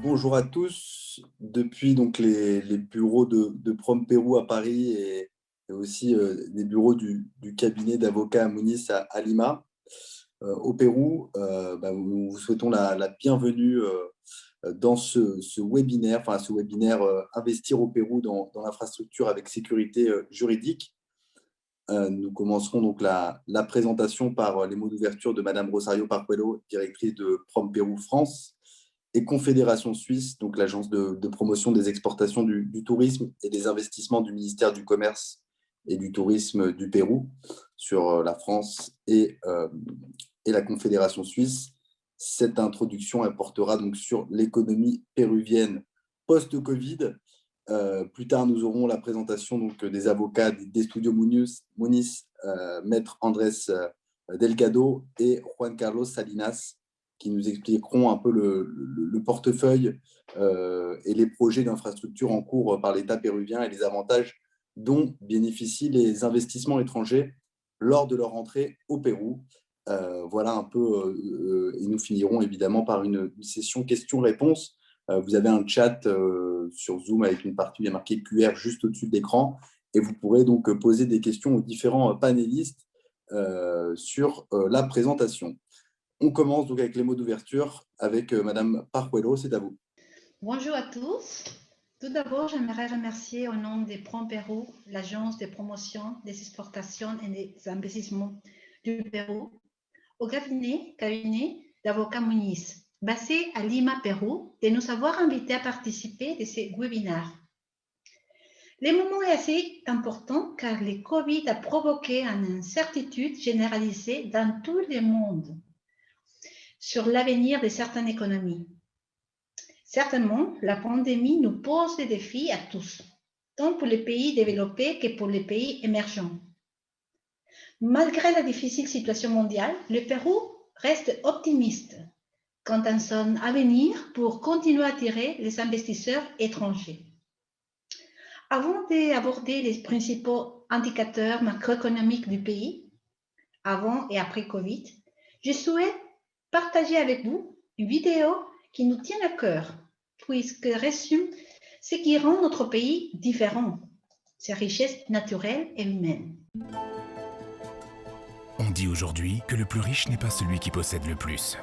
Bonjour à tous. Depuis donc les bureaux de Prom Pérou à Paris et aussi les bureaux du cabinet d'avocats Moniz à Lima, au Pérou, nous vous souhaitons la bienvenue dans ce webinaire, enfin ce webinaire Investir au Pérou dans l'infrastructure avec sécurité juridique. Nous commencerons donc la présentation par les mots d'ouverture de Madame Rosario Parcuelo, directrice de Prom Pérou France, et Confédération Suisse, donc l'agence de promotion des exportations du tourisme et des investissements du ministère du Commerce et du Tourisme du Pérou sur la France et la Confédération Suisse. Cette introduction elle portera donc sur l'économie péruvienne post-Covid. Plus tard, nous aurons la présentation donc, des avocats des studios Moniz, Maître Andrés Delgado et Juan Carlos Salinas, qui nous expliqueront un peu le portefeuille et les projets d'infrastructure en cours par l'État péruvien et les avantages dont bénéficient les investissements étrangers lors de leur entrée au Pérou. Voilà un peu, et nous finirons évidemment par une session questions-réponses. Vous avez un chat sur Zoom avec une partie où il y a marqué QR juste au-dessus de l'écran et vous pourrez donc poser des questions aux différents panélistes sur la présentation. On commence donc avec les mots d'ouverture avec Madame Parcuelo, c'est à vous. Bonjour à tous. Tout d'abord, j'aimerais remercier au nom de Prom Pérou, l'agence de promotion des exportations et des investissements du Pérou, au cabinet d'avocats Moniz, basé à Lima, Pérou, de nous avoir invités à participer de ce webinaire. Le moment est assez important car le Covid a provoqué une incertitude généralisée dans tout le monde sur l'avenir de certaines économies. Certainement, la pandémie nous pose des défis à tous, tant pour les pays développés que pour les pays émergents. Malgré la difficile situation mondiale, le Pérou reste optimiste quant à son avenir pour continuer à attirer les investisseurs étrangers. Avant d'aborder les principaux indicateurs macroéconomiques du pays, avant et après Covid, je souhaite partager avec vous une vidéo qui nous tient à cœur, puisqu'elle résume ce qui rend notre pays différent, ses richesses naturelles et humaines. On dit aujourd'hui que le plus riche n'est pas celui qui possède le plus,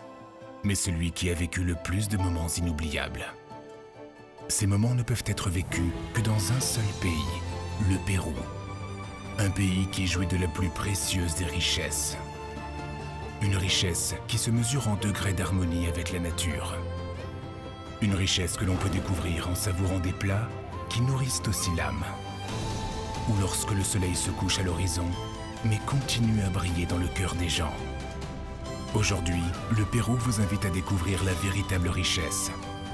mais celui qui a vécu le plus de moments inoubliables. Ces moments ne peuvent être vécus que dans un seul pays, le Pérou. Un pays qui jouit de la plus précieuse des richesses. Une richesse qui se mesure en degrés d'harmonie avec la nature. Une richesse que l'on peut découvrir en savourant des plats qui nourrissent aussi l'âme. Ou lorsque le soleil se couche à l'horizon, mais continue à briller dans le cœur des gens. Aujourd'hui, le Pérou vous invite à découvrir la véritable richesse,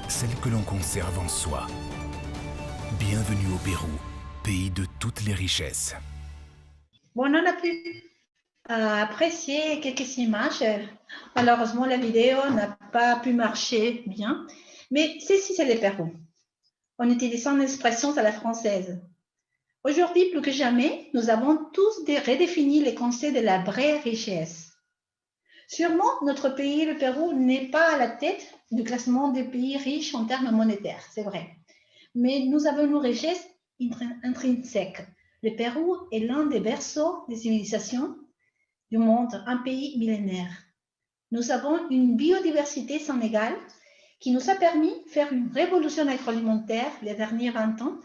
celle que l'on conserve en soi. Bienvenue au Pérou, pays de toutes les richesses. Bon, on a pu apprécier quelques images. Malheureusement, la vidéo n'a pas pu marcher bien, mais ceci, c'est le Pérou, en utilisant l'expression à la française. Aujourd'hui, plus que jamais, nous avons tous redéfini les concepts de la vraie richesse. Sûrement, notre pays, le Pérou, n'est pas à la tête du classement des pays riches en termes monétaires, c'est vrai. Mais nous avons une richesse intrinsèque. Le Pérou est l'un des berceaux des civilisations du monde, un pays millénaire. Nous avons une biodiversité sans égale qui nous a permis de faire une révolution agroalimentaire les derniers 20 ans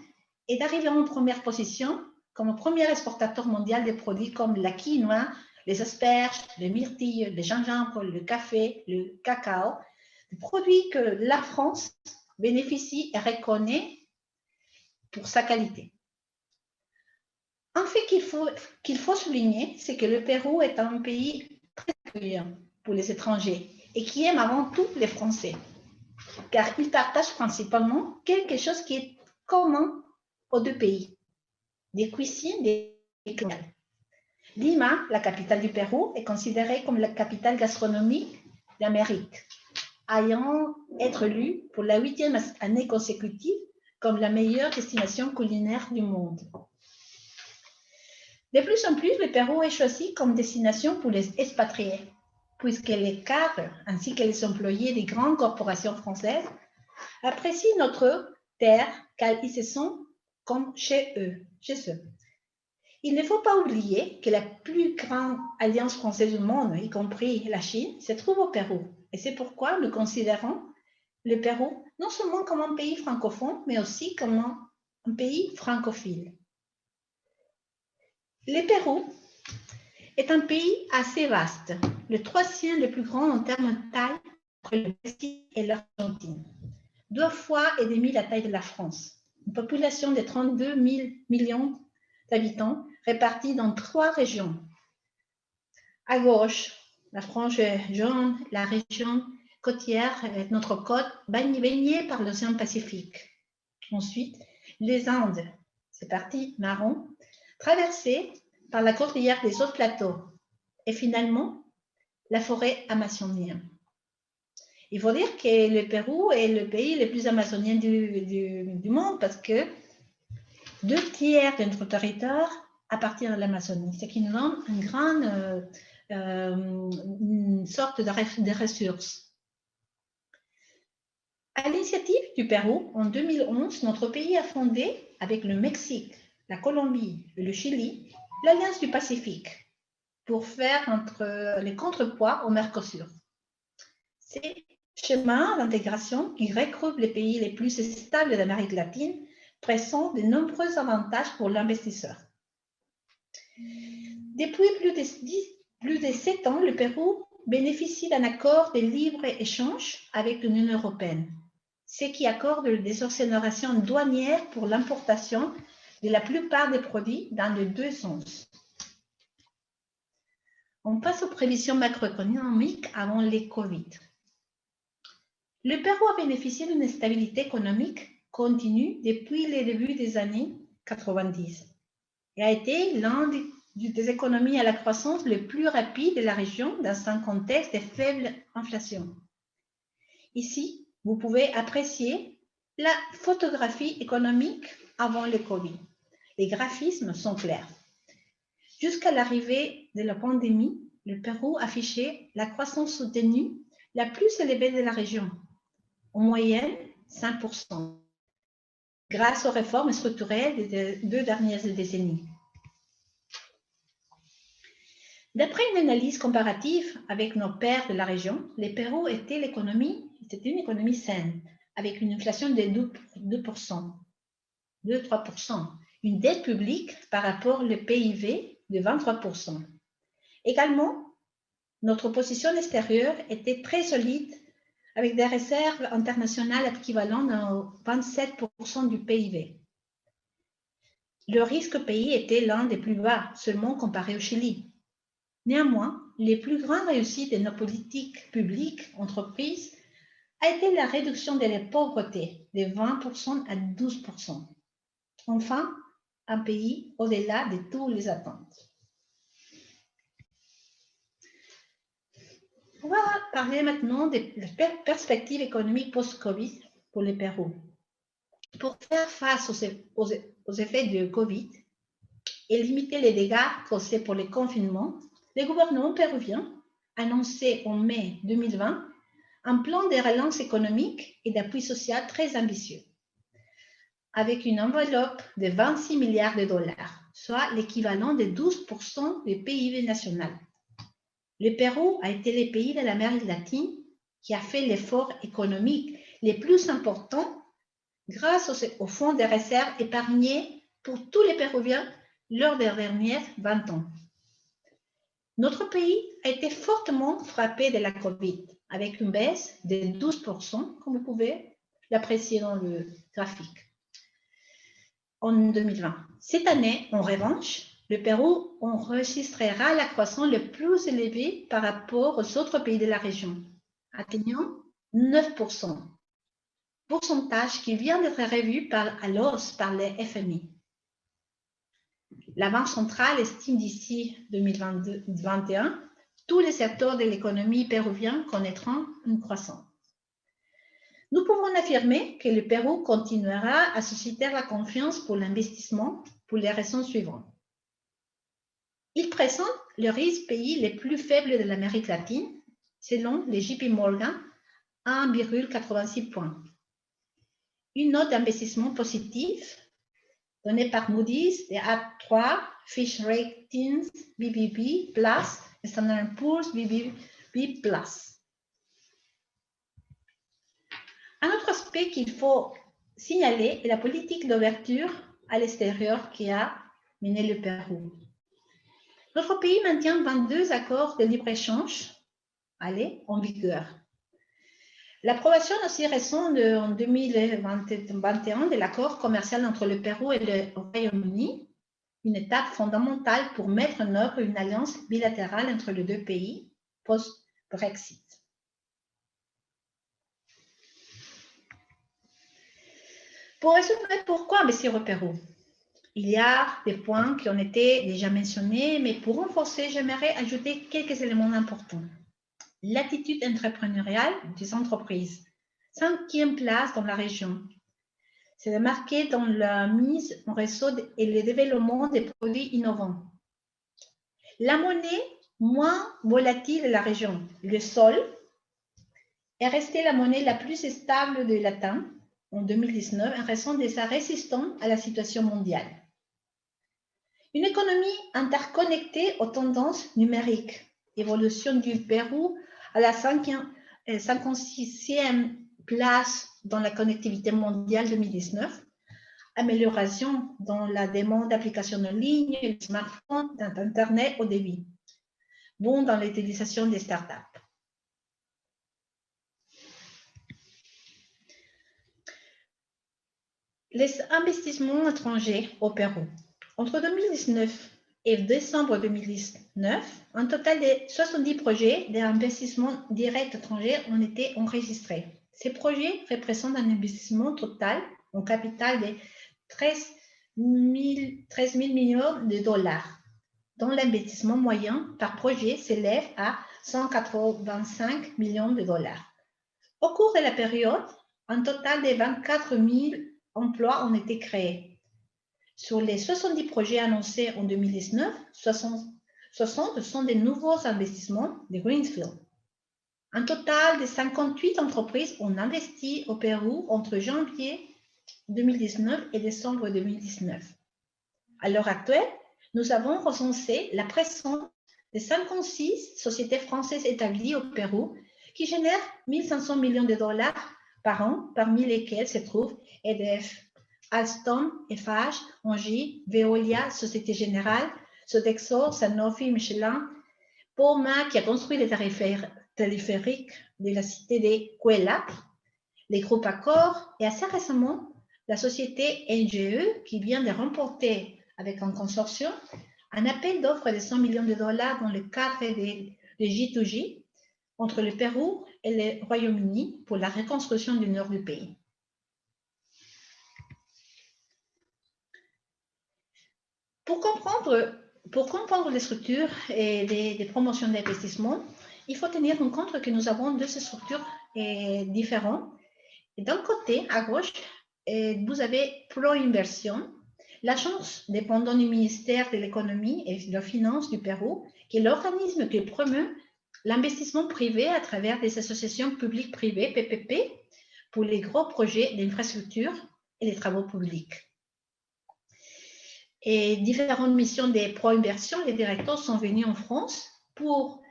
et d'arriver en première position comme premier exportateur mondial de produits comme la quinoa, les asperges, le myrtille, le gingembre, le café, le cacao, des produits que la France bénéficie et reconnaît pour sa qualité. Un fait qu'il faut souligner, c'est que le Pérou est un pays très accueillant pour les étrangers et qui aime avant tout les Français, car ils partagent principalement quelque chose qui est commun aux deux pays, des cuisines des culturelles. Lima, la capitale du Pérou, est considérée comme la capitale gastronomique d'Amérique, ayant été élue pour la 8e année consécutive comme la meilleure destination culinaire du monde. De plus en plus, le Pérou est choisi comme destination pour les expatriés, puisque les cadres ainsi que les employés des grandes corporations françaises apprécient notre terre car ils se sentent comme chez eux. Il ne faut pas oublier que la plus grande alliance française du monde, y compris la Chine, se trouve au Pérou. Et c'est pourquoi nous considérons le Pérou non seulement comme un pays francophone, mais aussi comme un pays francophile. Le Pérou est un pays assez vaste, le troisième le plus grand en termes de taille entre le Mexique et l'Argentine. 2,5 fois la taille de la France. Une population de 32 000 millions d'habitants répartis dans 3 régions. À gauche, la frange jaune, la région côtière, notre côte baignée par l'océan Pacifique. Ensuite, les Andes, c'est parti marron, traversées par la cordillère des autres plateaux. Et finalement, la forêt amazonienne. Il faut dire que le Pérou est le pays le plus amazonien du monde parce que 2/3 de notre territoire appartient à l'Amazonie, ce qui nous donne une sorte de ressources. À l'initiative du Pérou, en 2011, notre pays a fondé, avec le Mexique, la Colombie et le Chili, l'Alliance du Pacifique pour faire les contrepoids au Mercosur. Ces chemins d'intégration qui regroupent les pays les plus stables d'Amérique latine présentent de nombreux avantages pour l'investisseur. Depuis plus de 7 ans, le Pérou bénéficie d'un accord de libre-échange avec l'Union européenne, ce qui accorde des exonérations douanières pour l'importation de la plupart des produits dans les 2 sens. On passe aux prévisions macroéconomiques avant les Covid. Le Pérou a bénéficié d'une stabilité économique continue depuis le début des années 90 et a été l'une des économies à la croissance le plus rapide de la région dans un contexte de faible inflation. Ici, vous pouvez apprécier la photographie économique avant le Covid. Les graphismes sont clairs. Jusqu'à l'arrivée de la pandémie, le Pérou affichait la croissance soutenue la plus élevée de la région, en moyenne 5%, grâce aux réformes structurelles des 2 dernières décennies. D'après une analyse comparative avec nos pairs de la région, le Pérou était une économie saine, avec une inflation de 2-3%, une dette publique par rapport au PIB de 23%. Également, notre position extérieure était très solide, avec des réserves internationales équivalentes à 27% du PIB. Le risque pays était l'un des plus bas, seulement comparé au Chili. Néanmoins, les plus grandes réussites de nos politiques publiques entreprises a été la réduction de la pauvreté de 20% à 12%. Enfin, un pays au-delà de toutes les attentes. On va parler maintenant des perspectives économiques post-Covid pour le Pérou. Pour faire face aux effets du Covid et limiter les dégâts causés par les confinements, le gouvernement péruvien a annoncé en mai 2020 un plan de relance économique et d'appui social très ambitieux, avec une enveloppe de 26 milliards de dollars, soit l'équivalent de 12% du PIB national. Le Pérou a été le pays de l'Amérique latine qui a fait l'effort économique le plus important grâce au fonds de réserve épargné pour tous les Péruviens lors des dernières 20 ans. Notre pays a été fortement frappé de la Covid, avec une baisse de 12%, comme vous pouvez l'apprécier dans le graphique, en 2020. Cette année, en revanche, le Pérou enregistrera la croissance la plus élevée par rapport aux autres pays de la région, atteignant 9%, pourcentage qui vient d'être revu à l'hausse par le FMI. La Banque centrale estime d'ici 2021, tous les secteurs de l'économie péruvienne connaîtront une croissance. Nous pouvons affirmer que le Pérou continuera à susciter la confiance pour l'investissement pour les raisons suivantes. Il présente le risque pays le plus faible de l'Amérique latine, selon les JP Morgan, 1,86 points. une note d'investissement positive donnée par Moody's et A3, Fitch Ratings, BBB+, et Standard & Poor's, BBB+. Un autre aspect qu'il faut signaler est la politique d'ouverture à l'extérieur qui a mené le Pérou. Notre pays maintient 22 accords de libre-échange en vigueur. L'approbation aussi récente en 2021 de l'accord commercial entre le Pérou et le Royaume-Uni, une étape fondamentale pour mettre en œuvre une alliance bilatérale entre les deux pays post-Brexit. Pour résumer, pourquoi investir au Pérou? Il y a des points qui ont été déjà mentionnés, mais pour renforcer, j'aimerais ajouter quelques éléments importants. L'attitude entrepreneuriale des entreprises, 5e place dans la région. C'est marqué dans la mise en réseau et le développement des produits innovants. La monnaie moins volatile de la région, le sol, est restée la monnaie la plus stable de Latin en 2019 en raison de sa résistance à la situation mondiale. Une économie interconnectée aux tendances numériques, évolution du Pérou à la 56e place dans la connectivité mondiale 2019, amélioration dans la demande d'applications en ligne, et de smartphones, d'Internet au débit, bon dans l'utilisation des startups. Les investissements étrangers au Pérou. Entre 2019 et décembre 2019, un total de 70 projets d'investissement direct étranger ont été enregistrés. Ces projets représentent un investissement total en capital de 13 000 millions de dollars, dont l'investissement moyen par projet s'élève à 185 millions de dollars. Au cours de la période, un total de 24 000 emplois ont été créés. Sur les 70 projets annoncés en 2019, 60 sont des nouveaux investissements de Greenfield. Un total de 58 entreprises ont investi au Pérou entre janvier 2019 et décembre 2019. À l'heure actuelle, nous avons recensé la présence de 56 sociétés françaises établies au Pérou qui génèrent 1 500 millions de dollars par an, parmi lesquelles se trouvent EDF, Alstom, Eiffage, Engie, Veolia, Société Générale, Sodexo, Sanofi, Michelin, Poma qui a construit les téléphériques de la cité de Cuelap, les groupes Accor et assez récemment la société NGE qui vient de remporter avec un consortium un appel d'offres de 100 millions de dollars dans le cadre de J2J entre le Pérou et le Royaume-Uni pour la reconstruction du nord du pays. Pour comprendre les structures et des promotions d'investissement, il faut tenir en compte que nous avons deux structures différentes. D'un côté, à gauche, vous avez Pro-Inversion, l'agence dépendant du ministère de l'économie et de la finance du Pérou, qui est l'organisme qui promeut l'investissement privé à travers des associations publiques-privées, PPP, pour les gros projets d'infrastructure et les travaux publics. Et différentes missions des pro-inversions, les directeurs sont venus en France pour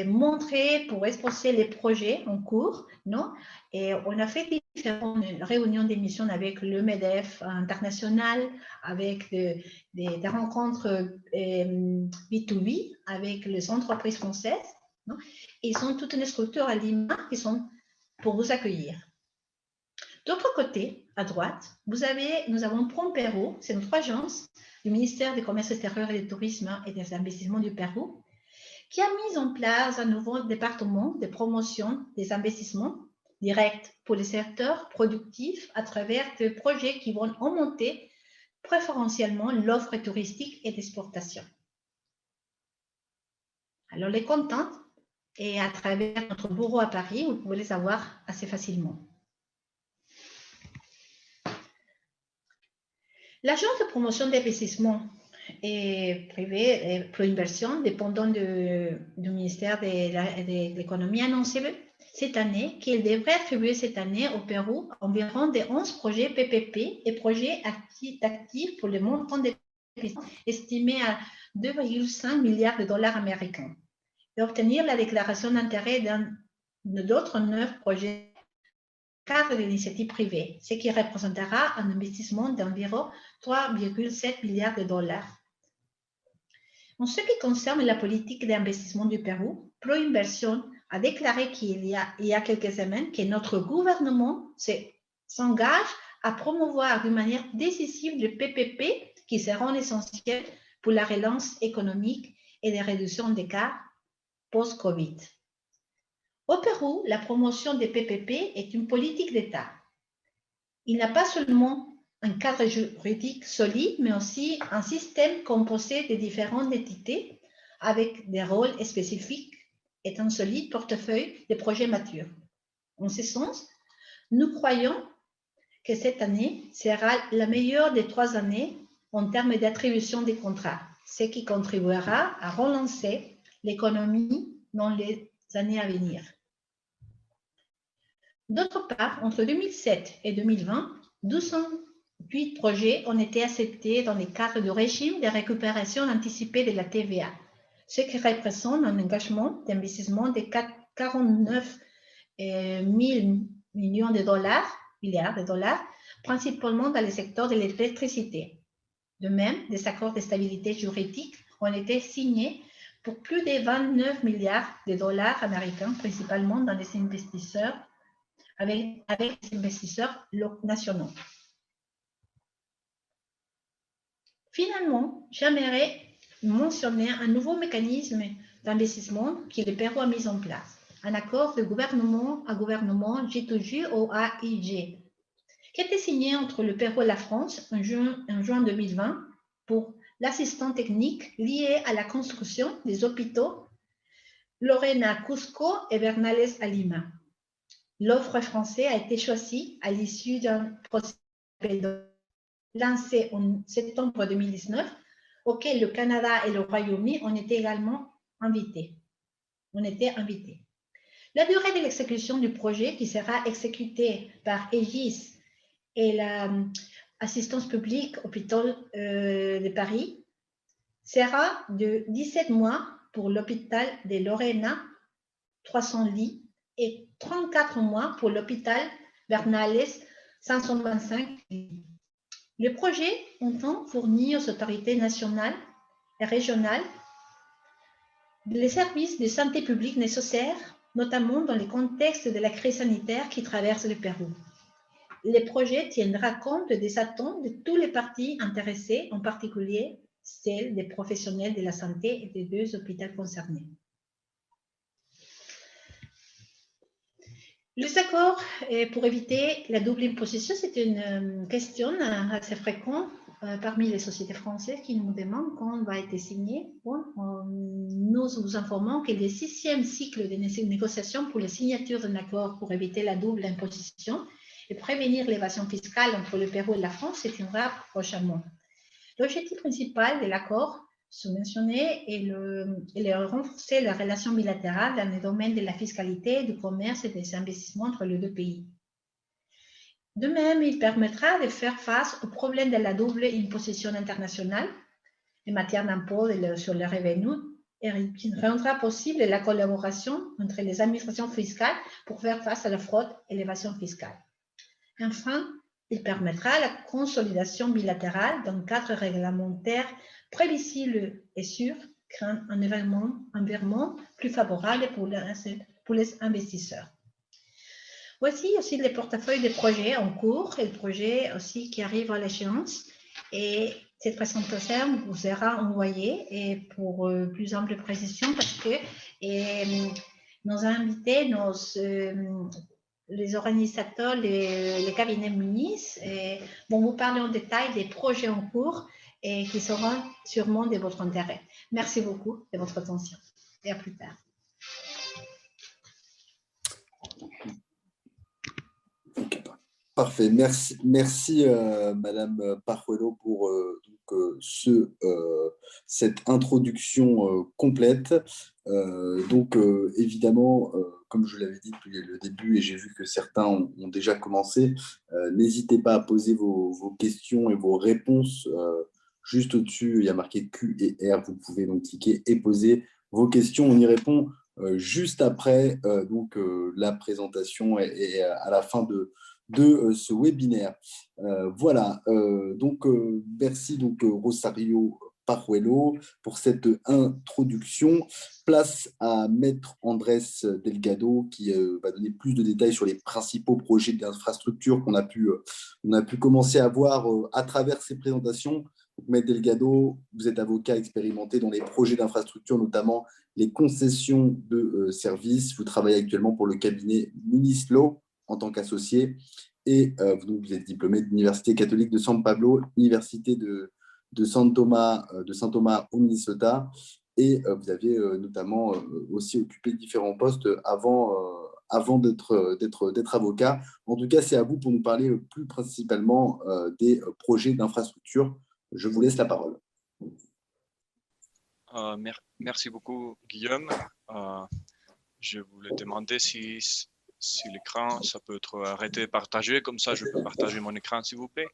montrer, pour exposer les projets en cours, non? Et on a fait différentes réunions d'émissions avec le MEDEF international, avec des rencontres B2B avec les entreprises françaises, non? Ils sont toutes les structures à Lima qui sont pour vous accueillir. D'autre côté, à droite, nous avons Prompérou, c'est notre agence du ministère du Commerce extérieur et du Tourisme et des investissements du Pérou, qui a mis en place un nouveau département de promotion des investissements directs pour les secteurs productifs à travers des projets qui vont augmenter préférentiellement l'offre touristique et d'exportation. Alors, les contents, et à travers notre bureau à Paris, vous pouvez les avoir assez facilement. L'agence de promotion d'investissement privé et pro-inversion, dépendant du ministère de l'économie, a annoncé cette année qu'il devrait attribuer cette année au Pérou environ de 11 projets PPP et projets actifs pour le montant estimé à 2,5 milliards de dollars américains et obtenir la déclaration d'intérêt d'autres 9 projets cadre de l'initiative privée, ce qui représentera un investissement d'environ 3,7 milliards de dollars. En ce qui concerne la politique d'investissement du Pérou, ProInversión a déclaré qu'il y a quelques semaines que notre gouvernement s'engage à promouvoir d'une manière décisive les PPP qui seront essentiels pour la relance économique et la réduction des cas post-Covid. Au Pérou, la promotion des PPP est une politique d'État. Il n'a pas seulement un cadre juridique solide, mais aussi un système composé de différentes entités avec des rôles spécifiques et un solide portefeuille de projets matures. En ce sens, nous croyons que cette année sera la meilleure des 3 années en termes d'attribution des contrats, ce qui contribuera à relancer l'économie dans les années à venir. D'autre part, entre 2007 et 2020, 208 projets ont été acceptés dans le cadre du régime de récupération anticipée de la TVA, ce qui représente un engagement d'investissement de 49 000 milliards de dollars, principalement dans le secteur de l'électricité. De même, des accords de stabilité juridique ont été signés pour plus de 29 milliards de dollars américains, principalement dans les investisseurs avec les investisseurs nationaux. Finalement, j'aimerais mentionner un nouveau mécanisme d'investissement que le Pérou a mis en place, un accord de gouvernement à gouvernement G2G-OAIG, qui a été signé entre le Pérou et la France en juin 2020 pour l'assistance technique liée à la construction des hôpitaux Lorena Cusco et Bernales à Lima. L'offre française a été choisie à l'issue d'un procès lancé en septembre 2019, auquel le Canada et le Royaume-Uni ont été également invités. La durée de l'exécution du projet, qui sera exécuté par Aegis et l'Assistance publique Hôpital de Paris, sera de 17 mois pour l'hôpital de Lorena, 300 lits, et 34 mois pour l'hôpital Bernales, 525 lits. Le projet entend fournir aux autorités nationales et régionales les services de santé publique nécessaires, notamment dans le contexte de la crise sanitaire qui traverse le Pérou. Le projet tiendra compte des attentes de tous les parties intéressées, en particulier celles des professionnels de la santé et des 2 hôpitaux concernés. Les accords pour éviter la double imposition, c'est une question assez fréquente parmi les sociétés françaises qui nous demandent quand va être signé. Bon, nous vous informons que le 6e cycle de négociations pour la signature d'un accord pour éviter la double imposition et prévenir l'évasion fiscale entre le Pérou et la France se tiendra prochainement. L'objectif principal de l'accord sous-mentionné est de renforcer la relation bilatérale dans le domaine de la fiscalité, du commerce et des investissements entre les 2 pays. De même, il permettra de faire face au problème de la double imposition internationale en matière d'impôts sur les revenus et qui rendra possible la collaboration entre les administrations fiscales pour faire face à la fraude et l'évasion fiscale. Enfin, il permettra la consolidation bilatérale d'un cadre réglementaire prévisible et sûr, créant un environnement plus favorable pour les investisseurs. Voici aussi les portefeuilles de projets en cours et le projet aussi qui arrive à l'échéance. Et cette présentation vous sera envoyée et pour plus ample précision parce que nos invités, les organisateurs, les cabinets Munis vont vous parler en détail des projets en cours et qui seront sûrement de votre intérêt. Merci beaucoup de votre attention et à plus tard. Parfait, merci Madame Pajuelo pour cette introduction complète. Donc, évidemment, comme je l'avais dit depuis le début, et j'ai vu que certains ont déjà commencé, n'hésitez pas à poser vos questions et vos réponses. Juste au-dessus, il y a marqué Q et R. Vous pouvez donc cliquer et poser vos questions. On y répond juste après la présentation et à la fin de ce webinaire. Voilà, merci Rosario Pajuelo pour cette introduction. Place à Maître Andrés Delgado qui va donner plus de détails sur les principaux projets d'infrastructure qu'on a pu commencer à voir à travers ces présentations. Donc, Maître Delgado, vous êtes avocat expérimenté dans les projets d'infrastructure, notamment les concessions de services. Vous travaillez actuellement pour le cabinet Minislaw en tant qu'associé et vous êtes diplômé de l'Université catholique de San Pablo, Université de Saint Thomas au Minnesota, et vous avez notamment aussi occupé différents postes avant d'être avocat. En tout cas, c'est à vous pour nous parler plus principalement des projets d'infrastructure. Je vous laisse la parole. Merci beaucoup, Guillaume. Je voulais demander si l'écran, ça peut être arrêté, partagé, comme ça je peux partager mon écran, s'il vous plaît.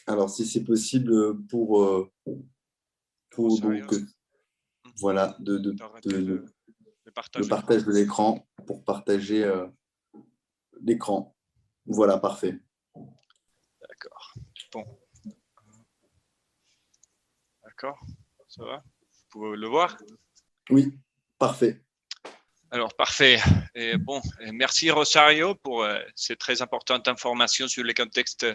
Alors, si c'est possible pour donc, voilà, le partage de l'écran pour partager l'écran. Voilà, parfait. D'accord. Bon. D'accord, ça va? Vous pouvez le voir? Oui, parfait. Alors, parfait. Et bon, merci Rosario pour ces très importantes informations sur le contexte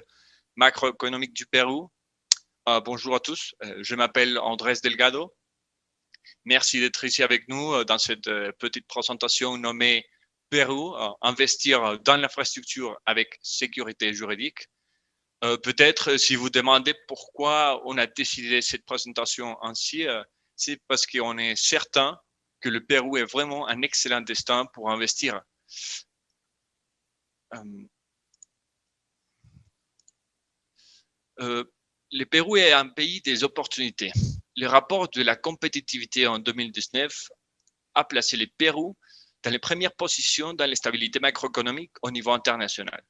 macroéconomique du Pérou. Bonjour à tous, je m'appelle Andrés Delgado. Merci d'être ici avec nous dans cette petite présentation nommée Pérou, investir dans l'infrastructure avec sécurité juridique. Peut-être si vous demandez pourquoi on a décidé cette présentation ainsi, c'est parce qu'on est certain que le Pérou est vraiment un excellent destin pour investir. Le Pérou est un pays des opportunités. Le rapport de la compétitivité en 2019 a placé le Pérou dans les premières positions dans la stabilité macroéconomique au niveau international.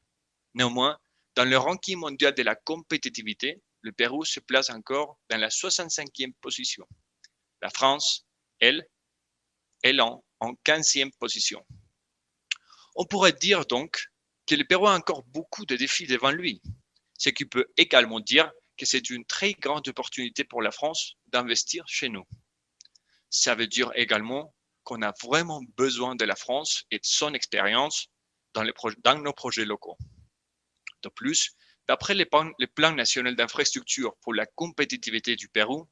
Néanmoins, dans le ranking mondial de la compétitivité, le Pérou se place encore dans la 65e position. La France, elle, est en 15e position. On pourrait dire donc que le Pérou a encore beaucoup de défis devant lui, ce qui peut également dire que c'est une très grande opportunité pour la France d'investir chez nous. Ça veut dire également qu'on a vraiment besoin de la France et de son expérience dans nos projets locaux. De plus, d'après le plan national d'infrastructure pour la compétitivité du Pérou,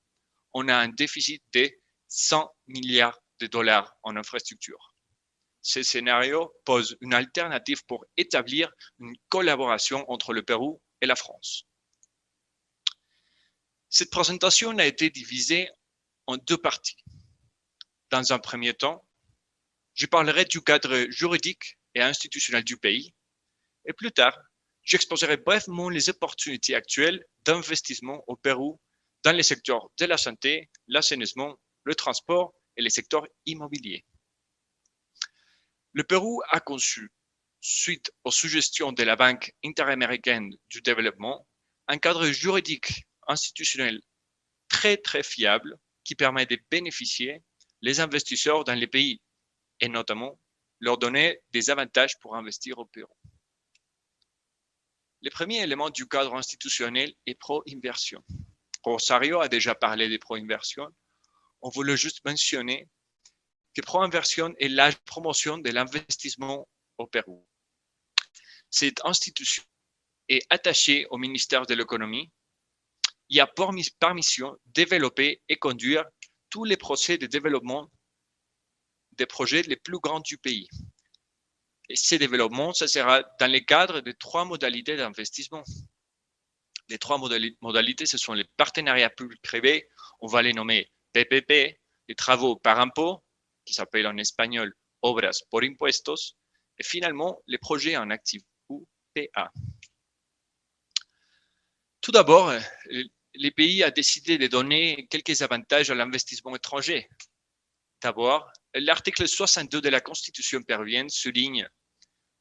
on a un déficit de 100 milliards de dollars en infrastructure. Ce scénario pose une alternative pour établir une collaboration entre le Pérou et la France. Cette présentation a été divisée en deux parties. Dans un premier temps, je parlerai du cadre juridique et institutionnel du pays, et plus tard, j'exposerai brièvement les opportunités actuelles d'investissement au Pérou dans les secteurs de la santé, l'assainissement, le transport et les secteurs immobiliers. Le Pérou a conçu, suite aux suggestions de la Banque interaméricaine du développement, un cadre juridique institutionnel très fiable qui permet de bénéficier les investisseurs dans les pays et notamment leur donner des avantages pour investir au Pérou. Le premier élément du cadre institutionnel est pro-inversion. Rosario a déjà parlé de pro-inversion. On voulait juste mentionner que pro-inversion est la promotion de l'investissement au Pérou. Cette institution est attachée au ministère de l'économie. Il a pour mission développer et conduire tous les procès de développement des projets les plus grands du pays. Et ces développements, ça sera dans le cadre de trois modalités d'investissement. Les trois modalités, ce sont les partenariats publics-privés, on va les nommer PPP, les travaux par impôt, qui s'appellent en espagnol Obras por Impuestos, et finalement les projets en actifs ou PA. Tout d'abord, les pays ont décidé de donner quelques avantages à l'investissement étranger. D'abord, l'article 62 de la Constitution péruvienne souligne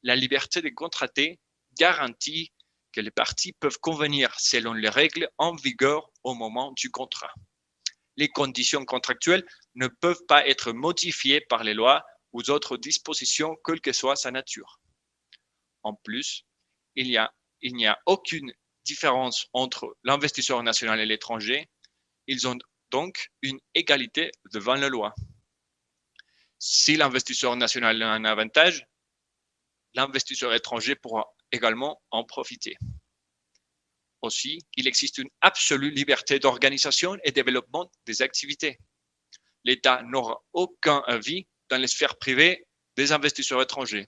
la liberté de contracter garantit que les parties peuvent convenir selon les règles en vigueur au moment du contrat. Les conditions contractuelles ne peuvent pas être modifiées par les lois ou d'autres dispositions, quelle que soit sa nature. En plus, il n'y a aucune différence entre l'investisseur national et l'étranger. Ils ont donc une égalité devant la loi. Si l'investisseur national a un avantage, l'investisseur étranger pourra également en profiter. Aussi, il existe une absolue liberté d'organisation et de développement des activités. L'État n'aura aucun avis dans les sphères privées des investisseurs étrangers.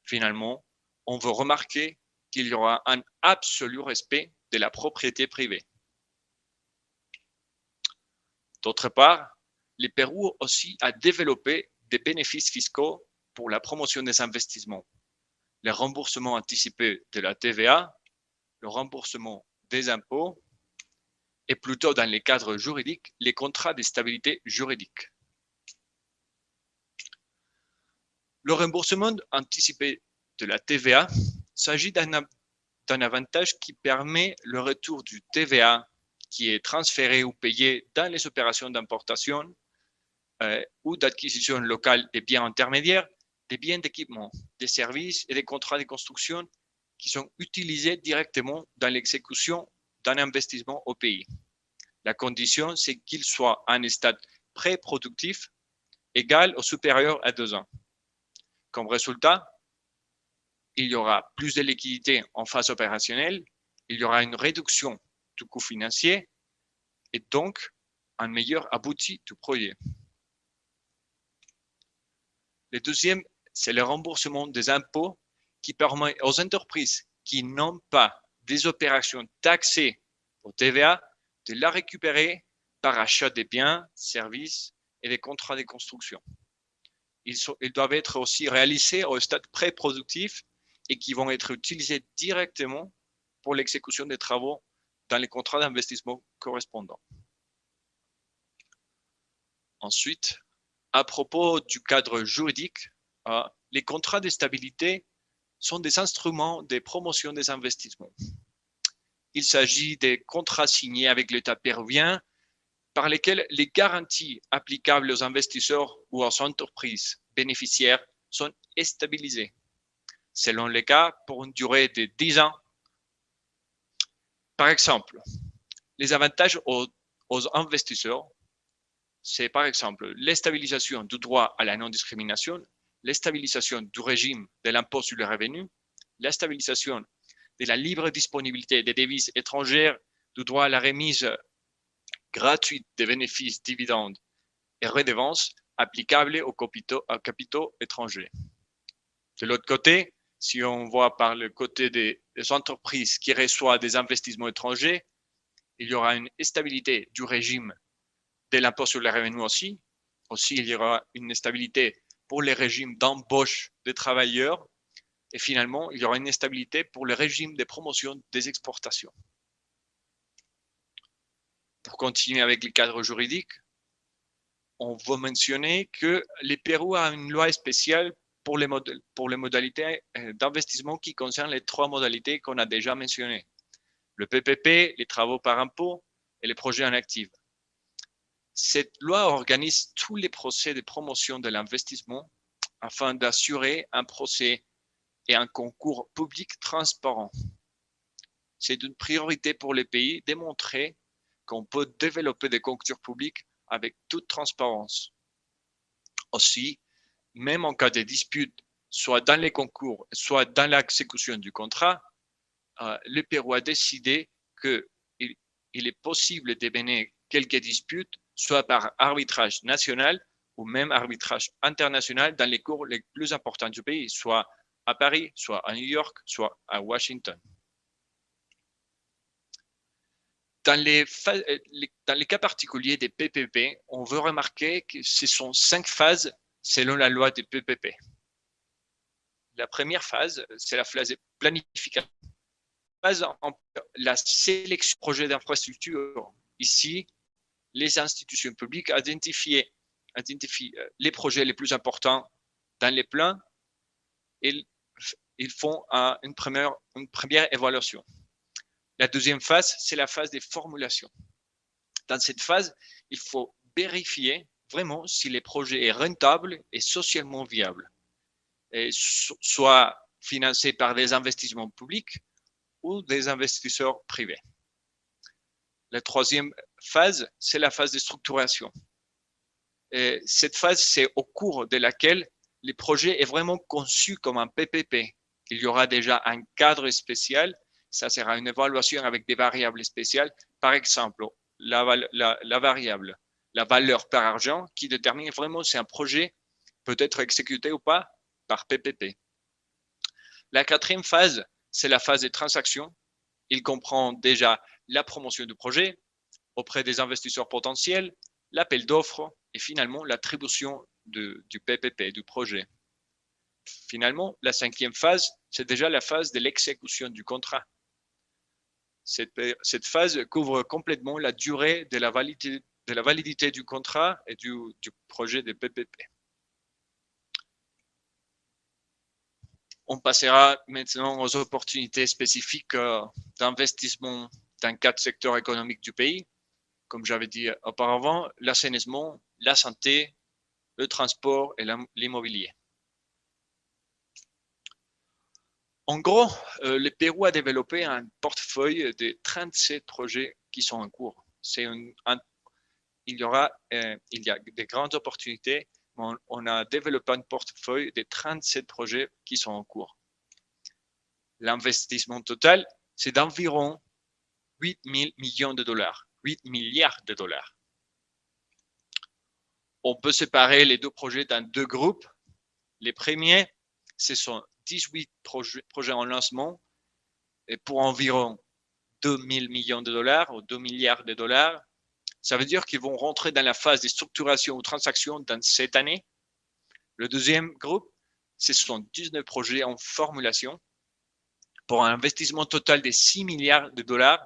Finalement, on veut remarquer qu'il y aura un absolu respect de la propriété privée. D'autre part, le Pérou aussi a développé des bénéfices fiscaux pour la promotion des investissements. Le remboursement anticipé de la TVA, le remboursement des impôts et plutôt dans les cadres juridiques, les contrats de stabilité juridique. Le remboursement anticipé de la TVA s'agit d'un avantage qui permet le retour du TVA qui est transféré ou payé dans les opérations d'importation ou d'acquisition locale des biens intermédiaires, des biens d'équipement, des services et des contrats de construction qui sont utilisés directement dans l'exécution d'un investissement au pays. La condition, c'est qu'il soit à un stade pré-productif égal ou supérieur à 2 ans. Comme résultat, il y aura plus de liquidité en phase opérationnelle, il y aura une réduction du coût financier et donc un meilleur abouti du projet. Le deuxième, c'est le remboursement des impôts qui permet aux entreprises qui n'ont pas des opérations taxées au TVA de la récupérer par achat des biens, services et des contrats de construction. Ils doivent être aussi réalisés au stade pré-productif et qui vont être utilisés directement pour l'exécution des travaux dans les contrats d'investissement correspondants. Ensuite, à propos du cadre juridique, les contrats de stabilité sont des instruments de promotion des investissements. Il s'agit des contrats signés avec l'État péruvien par lesquels les garanties applicables aux investisseurs ou aux entreprises bénéficiaires sont stabilisées, selon les cas pour une durée de 10 ans. Par exemple, les avantages aux investisseurs, c'est par exemple la stabilisation du droit à la non-discrimination, la stabilisation du régime de l'impôt sur le revenu, la stabilisation de la libre disponibilité des devises étrangères, du droit à la remise gratuite des bénéfices, dividendes et redevances applicables aux capitaux étrangers. De l'autre côté, si on voit par le côté des entreprises qui reçoivent des investissements étrangers, il y aura une stabilité du régime de l'impôt sur le revenu aussi. Aussi, il y aura une stabilité pour les régimes d'embauche des travailleurs. Et finalement, il y aura une stabilité pour le régime de promotion des exportations. Pour continuer avec les cadres juridiques, on veut mentionner que le Pérou a une loi spéciale pour les modalités d'investissement qui concernent les 3 modalités qu'on a déjà mentionnées. Le PPP, les travaux par impôt et les projets en actif. Cette loi organise tous les procès de promotion de l'investissement afin d'assurer un procès et un concours public transparent. C'est une priorité pour les pays de montrer qu'on peut développer des concours publics avec toute transparence. Aussi, même en cas de dispute, soit dans les concours, soit dans l'exécution du contrat, le Pérou a décidé qu'il est possible de mener quelques disputes, soit par arbitrage national ou même arbitrage international dans les cours les plus importants du pays, soit à Paris, soit à New York, soit à Washington. Dans les cas particuliers des PPP, on veut remarquer que ce sont 5 phases selon la loi des PPP. La première phase, c'est la phase de planification. phase, la sélection de projets d'infrastructure. Ici, les institutions publiques identifient les projets les plus importants dans les plans et ils font une première évaluation. La deuxième phase, c'est la phase des formulations. Dans cette phase, il faut vérifier vraiment si le projet est rentable et socialement viable, et soit financé par des investissements publics ou des investisseurs privés. La troisième phase, c'est la phase de structuration. Et cette phase, c'est au cours de laquelle le projet est vraiment conçu comme un PPP. Il y aura déjà un cadre spécial, ça sera une évaluation avec des variables spéciales, par exemple la variable, la valeur par argent qui détermine vraiment si un projet peut être exécuté ou pas par PPP. La quatrième phase, c'est la phase des transactions. Il comprend déjà la promotion du projet auprès des investisseurs potentiels, l'appel d'offres et finalement l'attribution du PPP, du projet. Finalement, la cinquième phase, c'est déjà la phase de l'exécution du contrat. Cette phase couvre complètement la durée de la validité du contrat et du projet de PPP. On passera maintenant aux opportunités spécifiques d'investissement dans 4 secteurs économiques du pays. Comme j'avais dit auparavant, l'assainissement, la santé, le transport et l'immobilier. En gros, le Pérou a développé un portefeuille de 37 projets qui sont en cours. Il y a de grandes opportunités, mais on a développé un portefeuille de 37 projets qui sont en cours. L'investissement total, c'est d'environ 8 000 millions de dollars, 8 milliards de dollars. On peut séparer les deux projets dans 2 groupes. Les premiers, ce sont 18 projets en lancement et pour environ 2 000 millions de dollars ou 2 milliards de dollars. Ça veut dire qu'ils vont rentrer dans la phase de structuration ou transaction dans cette année. Le deuxième groupe, ce sont 19 projets en formulation pour un investissement total de 6 milliards de dollars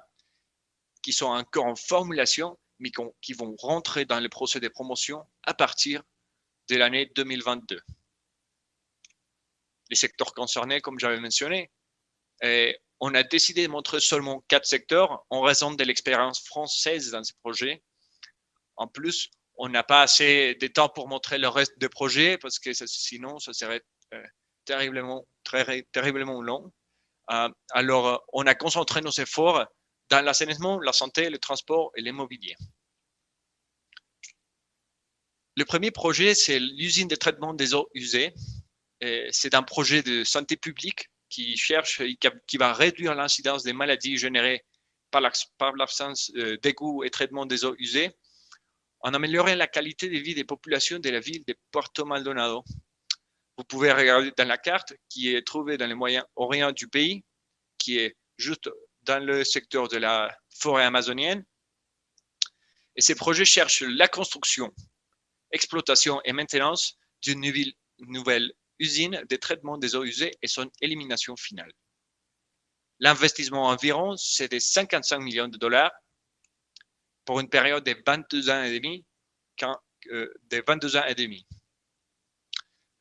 qui sont encore en formulation, mais qui vont rentrer dans le procès de promotion à partir de l'année 2022. Les secteurs concernés, comme j'avais mentionné, on a décidé de montrer seulement 4 secteurs en raison de l'expérience française dans ces projets. En plus, on n'a pas assez de temps pour montrer le reste des projets parce que sinon, ça serait terriblement long. Alors, on a concentré nos efforts dans l'assainissement, la santé, le transport et l'immobilier. Le premier projet, c'est l'usine de traitement des eaux usées. C'est un projet de santé publique qui va réduire l'incidence des maladies générées par l'absence d'égout et traitement des eaux usées, en améliorant la qualité de vie des populations de la ville de Puerto Maldonado. Vous pouvez regarder dans la carte qui est trouvée dans le Moyen-Orient du pays, qui est juste dans le secteur de la forêt amazonienne. Et ces projets cherchent la construction, exploitation et maintenance d'une nouvelle usine de traitement des eaux usées et son élimination finale. L'investissement environ, c'est de 55 millions de dollars pour une période de 22 ans et demi.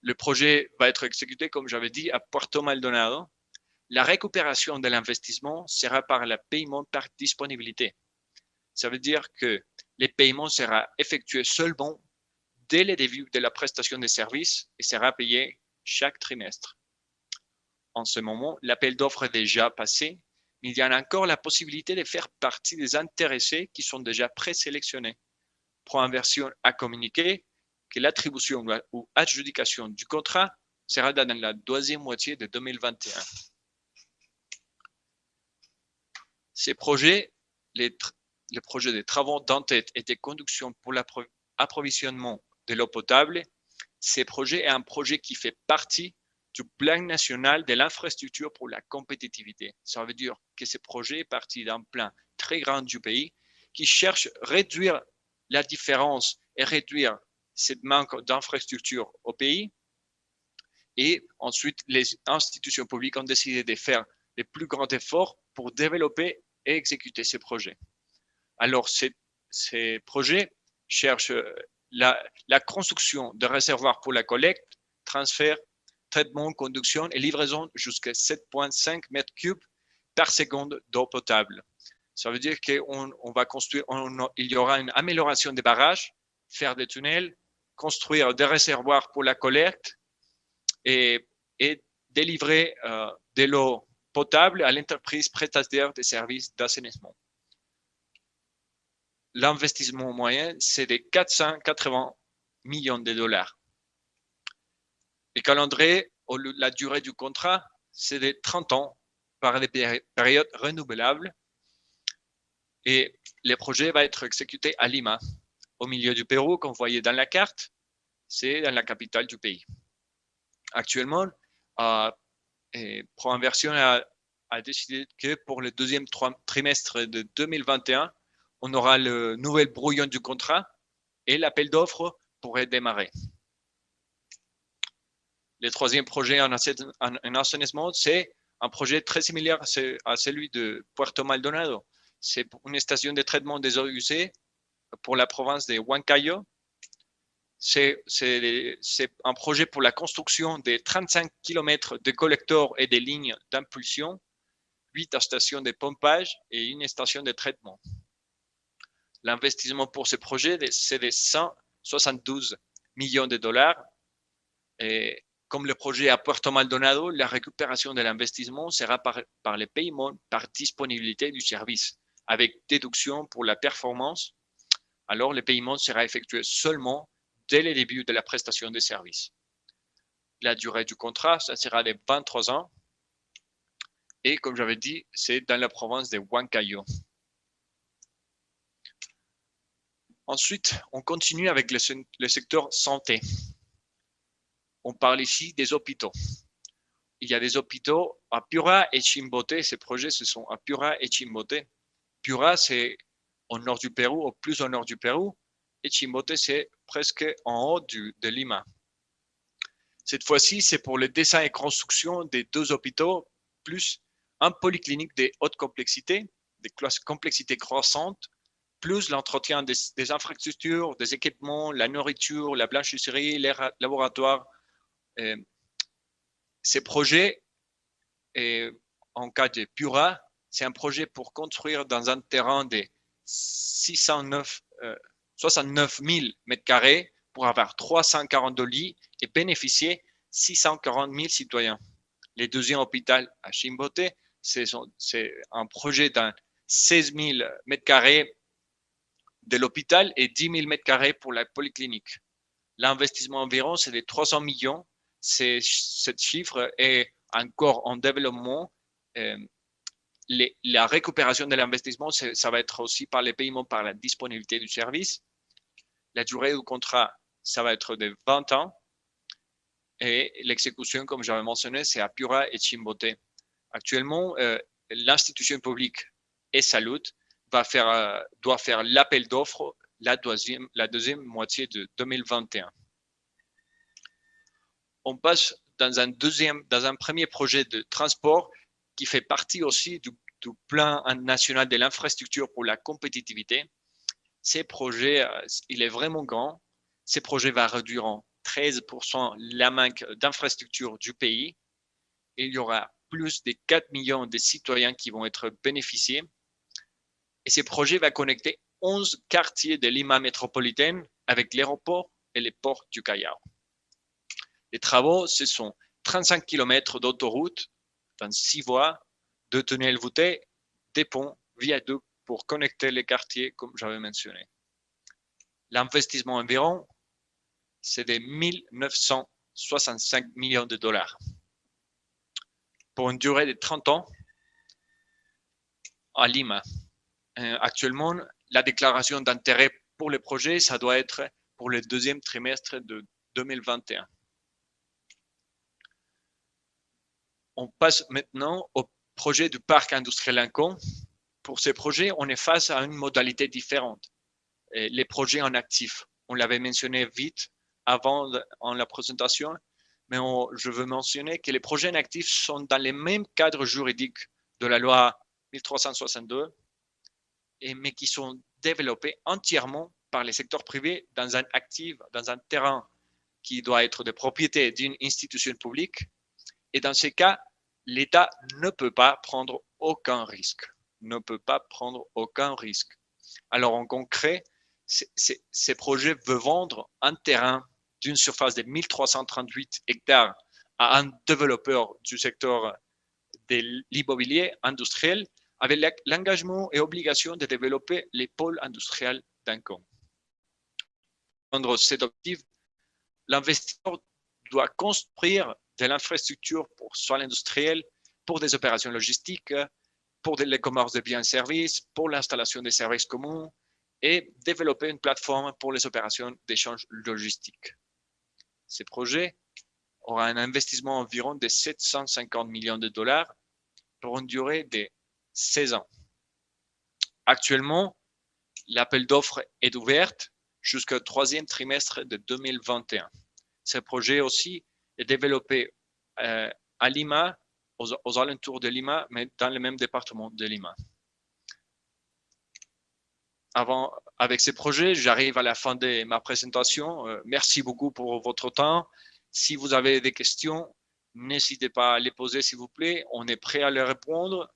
Le projet va être exécuté, comme j'avais dit, à Puerto Maldonado. La récupération de l'investissement sera par le paiement par disponibilité. Ça veut dire que le paiement sera effectué seulement dès le début de la prestation des services et sera payé chaque trimestre. En ce moment, l'appel d'offres est déjà passé, mais il y a encore la possibilité de faire partie des intéressés qui sont déjà présélectionnés. Pour une version à communiquer, que l'attribution ou adjudication du contrat sera dans la deuxième moitié de 2021. Ces projets, les projets de travaux d'entête et de conduction pour l'approvisionnement de l'eau potable, ces projets est un projet qui fait partie du plan national de l'infrastructure pour la compétitivité. Ça veut dire que ce projet est parti d'un plan très grand du pays qui cherche à réduire la différence et réduire ce manque d'infrastructure au pays. Et ensuite, les institutions publiques ont décidé de faire les plus grands efforts pour développer et exécuter ces projets. Alors, ces projets cherchent la construction de réservoirs pour la collecte, transfert, traitement, conduction et livraison jusqu'à 7,5 mètres cubes par seconde d'eau potable. Ça veut dire qu'on va construire, il y aura une amélioration des barrages, faire des tunnels, construire des réservoirs pour la collecte et délivrer de l'eau potable à l'entreprise prestataire des services d'assainissement. L'investissement moyen, c'est de 480 millions de dollars. Le calendrier, la durée du contrat, c'est de 30 ans par des périodes renouvelables. Et le projet va être exécuté à Lima, au milieu du Pérou, comme vous voyez dans la carte, c'est dans la capitale du pays. Actuellement, Proinversion a décidé que pour le deuxième trimestre de 2021, on aura le nouvel brouillon du contrat et l'appel d'offres pourrait démarrer. Le troisième projet en assainissement, c'est un projet très similaire à celui de Puerto Maldonado. C'est une station de traitement des eaux usées pour la province de Huancayo. C'est un projet pour la construction de 35 km de collecteurs et des lignes d'impulsion, 8 stations de pompage et une station de traitement. L'investissement pour ce projet, c'est de 172 millions de dollars. Et comme le projet à Puerto Maldonado, la récupération de l'investissement sera par les paiements par disponibilité du service, avec déduction pour la performance. Alors, le paiement sera effectué seulement dès le début de la prestation de service. La durée du contrat, ça sera de 23 ans. Et comme j'avais dit, c'est dans la province de Huancayo. Ensuite, on continue avec le secteur santé. On parle ici des hôpitaux. Il y a des hôpitaux à Piura et Chimbote. Ces projets, ce sont à Piura et Chimbote. Piura, c'est au nord du Pérou, au plus au nord du Pérou. Et Chimbote, c'est presque en haut de Lima. Cette fois-ci, c'est pour le dessin et construction des 2 hôpitaux, plus un polyclinique de haute complexité, de complexité croissante, plus l'entretien des infrastructures, des équipements, la nourriture, la blanchisserie, les laboratoires. Ces projets, en cas de Piura, c'est un projet pour construire dans un terrain de 69 000 m² pour avoir 342 lits et bénéficier 640 000 citoyens. Le deuxième hôpital à Chimbote, c'est un projet d'un 16 000 m² de l'hôpital et 10 000 m² pour la polyclinique. L'investissement environ, c'est de 300 millions. Ce chiffre est encore en développement. La récupération de l'investissement, ça va être aussi par les paiements, par la disponibilité du service. La durée du contrat, ça va être de 20 ans. Et l'exécution, comme j'avais mentionné, c'est à Piura et Chimbote. Actuellement, l'institution publique et Salud doit faire l'appel d'offres la deuxième moitié de 2021. On passe dans un premier projet de transport qui fait partie aussi du plan national de l'infrastructure pour la compétitivité. Ces projets, il est vraiment grand. Ces projets vont réduire en 13% la manque d'infrastructures du pays. Il y aura plus de 4 millions de citoyens qui vont être bénéficiés. Et ces projets vont connecter 11 quartiers de Lima métropolitaine avec l'aéroport et les ports du Callao. Les travaux, ce sont 35 km d'autoroute dans 6 voies, 2 tunnels voûtés, des ponts, viaducs pour connecter les quartiers, comme j'avais mentionné. L'investissement environ, c'est de 1 965 millions de dollars. Pour une durée de 30 ans à Lima. Actuellement, la déclaration d'intérêt pour le projet, ça doit être pour le deuxième trimestre de 2021. On passe maintenant au projet du parc industriel Ancon. Pour ces projets, on est face à une modalité différente. Les projets en actif, on l'avait mentionné vite avant en la présentation, mais je veux mentionner que les projets inactifs sont dans les mêmes cadres juridiques de la loi 1362, mais qui sont développés entièrement par les secteurs privés dans un actif, dans un terrain qui doit être de propriété d'une institution publique. Et dans ces cas, l'État ne peut pas prendre aucun risque. Ne peut pas prendre aucun risque. Alors en concret, ces projets veulent vendre un terrain d'une surface de 1338 hectares à un développeur du secteur de l'immobilier industriel avec l'engagement et obligation de développer les pôles industriels d'un camp. Pour atteindre cet objectif, l'investisseur doit construire de l'infrastructure pour soit l'industriel, pour des opérations logistiques, pour le commerce de biens et services, pour l'installation des services communs et développer une plateforme pour les opérations d'échange logistique. Ces projets auront un investissement environ de 750 millions de dollars pour une durée de 16 ans. Actuellement, l'appel d'offres est ouvert jusqu'au troisième trimestre de 2021. Ce projet aussi est développé à Lima, aux alentours de Lima, mais dans le même département de Lima. Avec ces projets, j'arrive à la fin de ma présentation. Merci beaucoup pour votre temps. Si vous avez des questions, n'hésitez pas à les poser, s'il vous plaît. On est prêt à les répondre.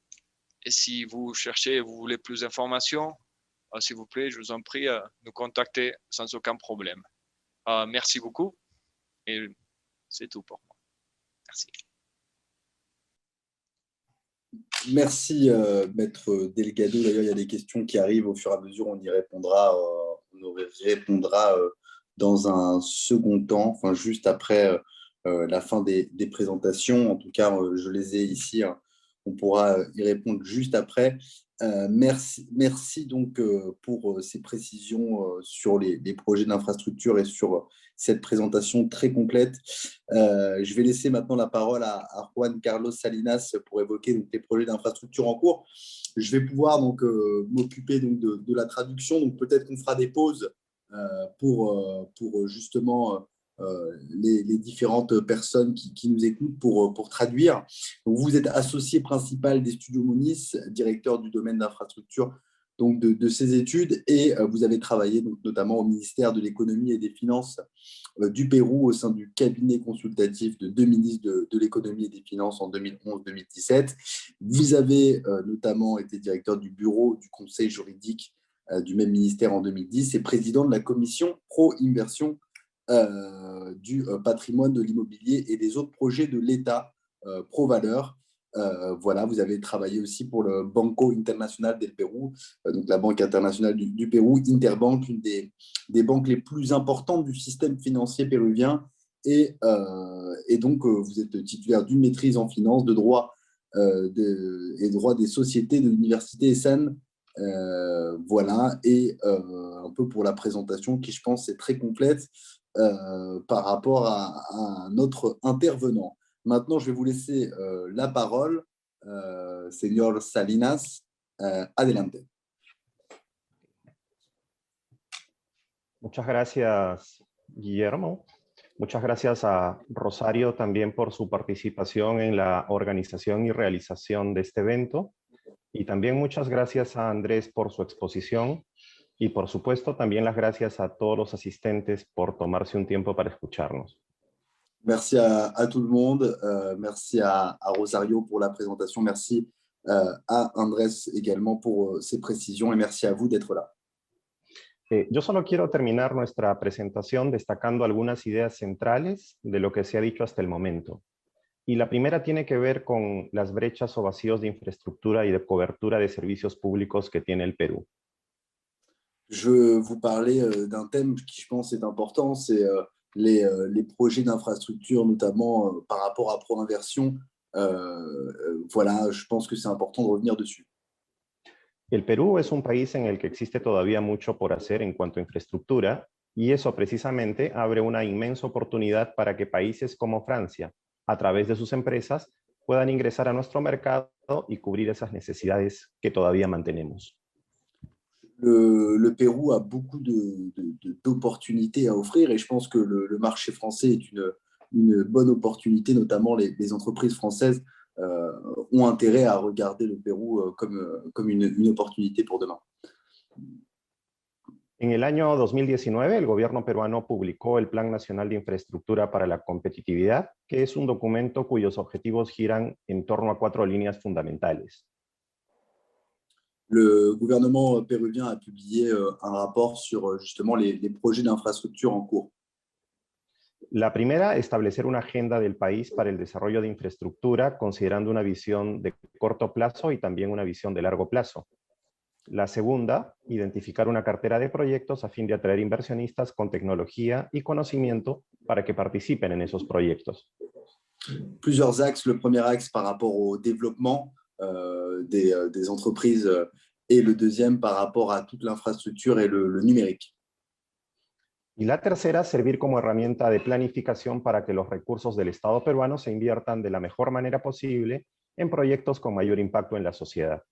Et si vous cherchez, vous voulez plus d'informations, s'il vous plaît, je vous en prie, nous contacter sans aucun problème. Merci beaucoup. Et c'est tout pour moi. Merci. Merci, Maître Delgado. D'ailleurs, il y a des questions qui arrivent au fur et à mesure. On y répondra, dans un second temps, enfin, juste après la fin des présentations. En tout cas, je les ai ici. On pourra y répondre juste après. Merci donc pour ces précisions sur les projets d'infrastructure et sur cette présentation très complète. Je vais laisser maintenant la parole à Juan Carlos Salinas pour évoquer donc, les projets d'infrastructure en cours. Je vais pouvoir donc m'occuper donc de la traduction. Donc peut-être qu'on fera des pauses pour justement les différentes personnes qui nous écoutent pour traduire. Donc, vous êtes associé principal des studios Moniz, directeur du domaine d'infrastructure donc de ces études, et vous avez travaillé donc, notamment au ministère de l'économie et des finances du Pérou au sein du cabinet consultatif de deux ministres de l'économie et des finances en 2011-2017. Vous avez notamment été directeur du bureau du conseil juridique du même ministère en 2010 et président de la commission pro-inversion du patrimoine de l'immobilier et des autres projets de l'État pro-valeur. Voilà, vous avez travaillé aussi pour le Banco Internacional del Pérou, donc la Banque internationale du Pérou, Interbank, une des banques les plus importantes du système financier péruvien. Et donc, vous êtes titulaire d'une maîtrise en finance, de droit et droit des sociétés de l'Université ESSAN. Voilà, et un peu pour la présentation qui, je pense, est très complète par rapport à notre intervenant. Maintenant, je vais vous laisser la parole, señor Salinas. Adelante. Muchas gracias, Guillermo. Muchas gracias a Rosario también por su participación en la organización y realización de este evento. Y también muchas gracias a Andrés por su exposición. Y por supuesto, también las gracias a todos los asistentes por tomarse un tiempo para escucharnos. Merci à tout le monde. Merci à Rosario pour la présentation. Merci à Andrés également pour ses précisions. Et merci à vous d'être là. Yo solo quiero terminar nuestra presentación destacando algunas ideas centrales de lo que se ha dicho hasta el momento. Y la primera tiene que ver con las brechas o vacíos de infraestructura y de cobertura de servicios públicos que tiene el Perú. Je veux vous parler d'un thème qui, je pense, est important, c'est les projets d'infrastructure, notamment par rapport à Proinversion. Voilà, je pense que c'est important de revenir dessus. El Perú es un país en el que existe todavía mucho por hacer en cuanto a infraestructura, y eso precisamente abre una inmensa oportunidad para que países como Francia, a través de sus empresas, puedan ingresar a nuestro mercado y cubrir esas necesidades que todavía mantenemos. Le Pérou a beaucoup d'opportunités à offrir et je pense que le marché français est une bonne opportunité, notamment les entreprises françaises ont intérêt à regarder le Pérou comme une opportunité pour demain. En el año 2019, el gobierno peruano publicó el Plan Nacional de Infraestructura para la Competitividad, que es un documento cuyos objetivos giran en torno a 4 líneas fundamentales. Le gouvernement péruvien a publié un rapport sur justement les projets d'infrastructure en cours. La primera, establecer una agenda del país para el desarrollo de infraestructura, considerando una visión de corto plazo y también una visión de largo plazo. La segunda, identificar una cartera de proyectos a fin de atraer inversionistas con tecnología y conocimiento para que participen en esos proyectos. Plusieurs axes. Le premier axe par rapport au développement des entreprises et le deuxième par rapport à toute l'infrastructure et le numérique. Y la tercera, servir como herramienta de planificación para que los recursos del Estado peruano se inviertan de la mejor manera posible en proyectos con mayor impacto en la sociedad.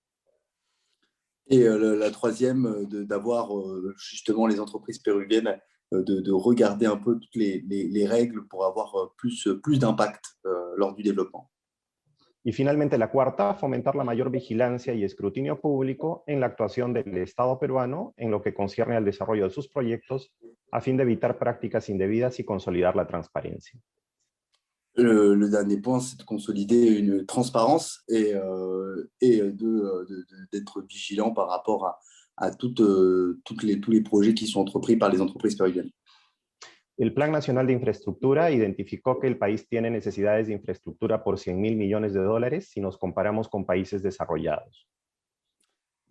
Et la troisième, d'avoir justement les entreprises péruviennes, de regarder un peu toutes les règles pour avoir plus d'impact lors du développement. Y finalmente la cuarta, fomentar la mayor vigilancia y escrutinio público en la actuación del Estado peruano en lo que concierne al desarrollo de sus proyectos a fin de evitar prácticas indebidas y consolidar la transparencia. Le dernier point, c'est de consolider une transparence et d'être vigilant par rapport à tous les projets qui sont entrepris par les entreprises péruviennes. El Plan Nacional de Infraestructura identificó que el país tiene necesidades de infraestructura por $100.000 millones si nos comparamos con países desarrollados.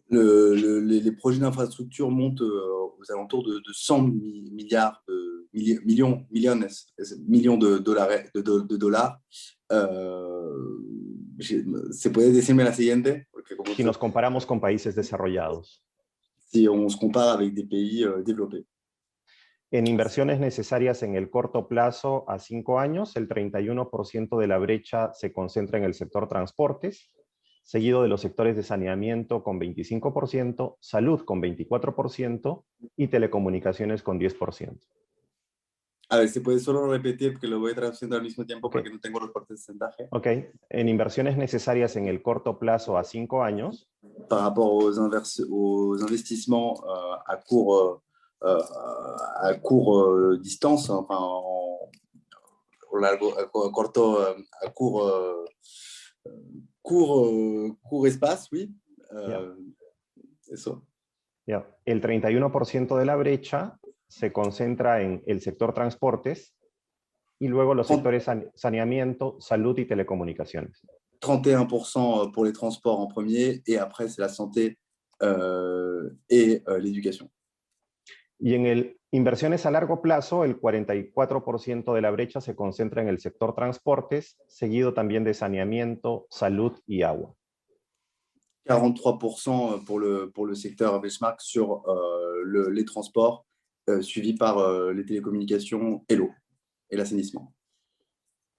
Les projets d'infrastructure montent aux alentours de 100 millions de dollars. ¿Se puede decirme la siguiente? Si nos comparamos con países desarrollados. Si on se compare avec des pays développés. En inversiones necesarias en el corto plazo a 5 años, el 31% de la brecha se concentra en el sector transportes, seguido de los sectores de saneamiento con 25%, salud con 24% y telecomunicaciones con 10%. A ver, ¿se puede solo repetir? Porque lo voy traduciendo al mismo tiempo porque no tengo los porcentajes. Ok. En inversiones necesarias en el corto plazo a 5 años. Par rapport aux investissements à court distance, enfin court espace, oui. Eso. Yeah. El 31% de la brecha se concentra en el sector transportes y luego los sectores saneamiento, salud y telecomunicaciones. 31% pour les transports en premier et après c'est la santé et l'éducation. Y en el inversiones a largo plazo, el 44% de la brecha se concentra en el sector transportes, seguido también de saneamiento, salud y agua. 43% pour le secteur benchmark sur les transports, suivi par les télécommunications et l'eau et l'assainissement.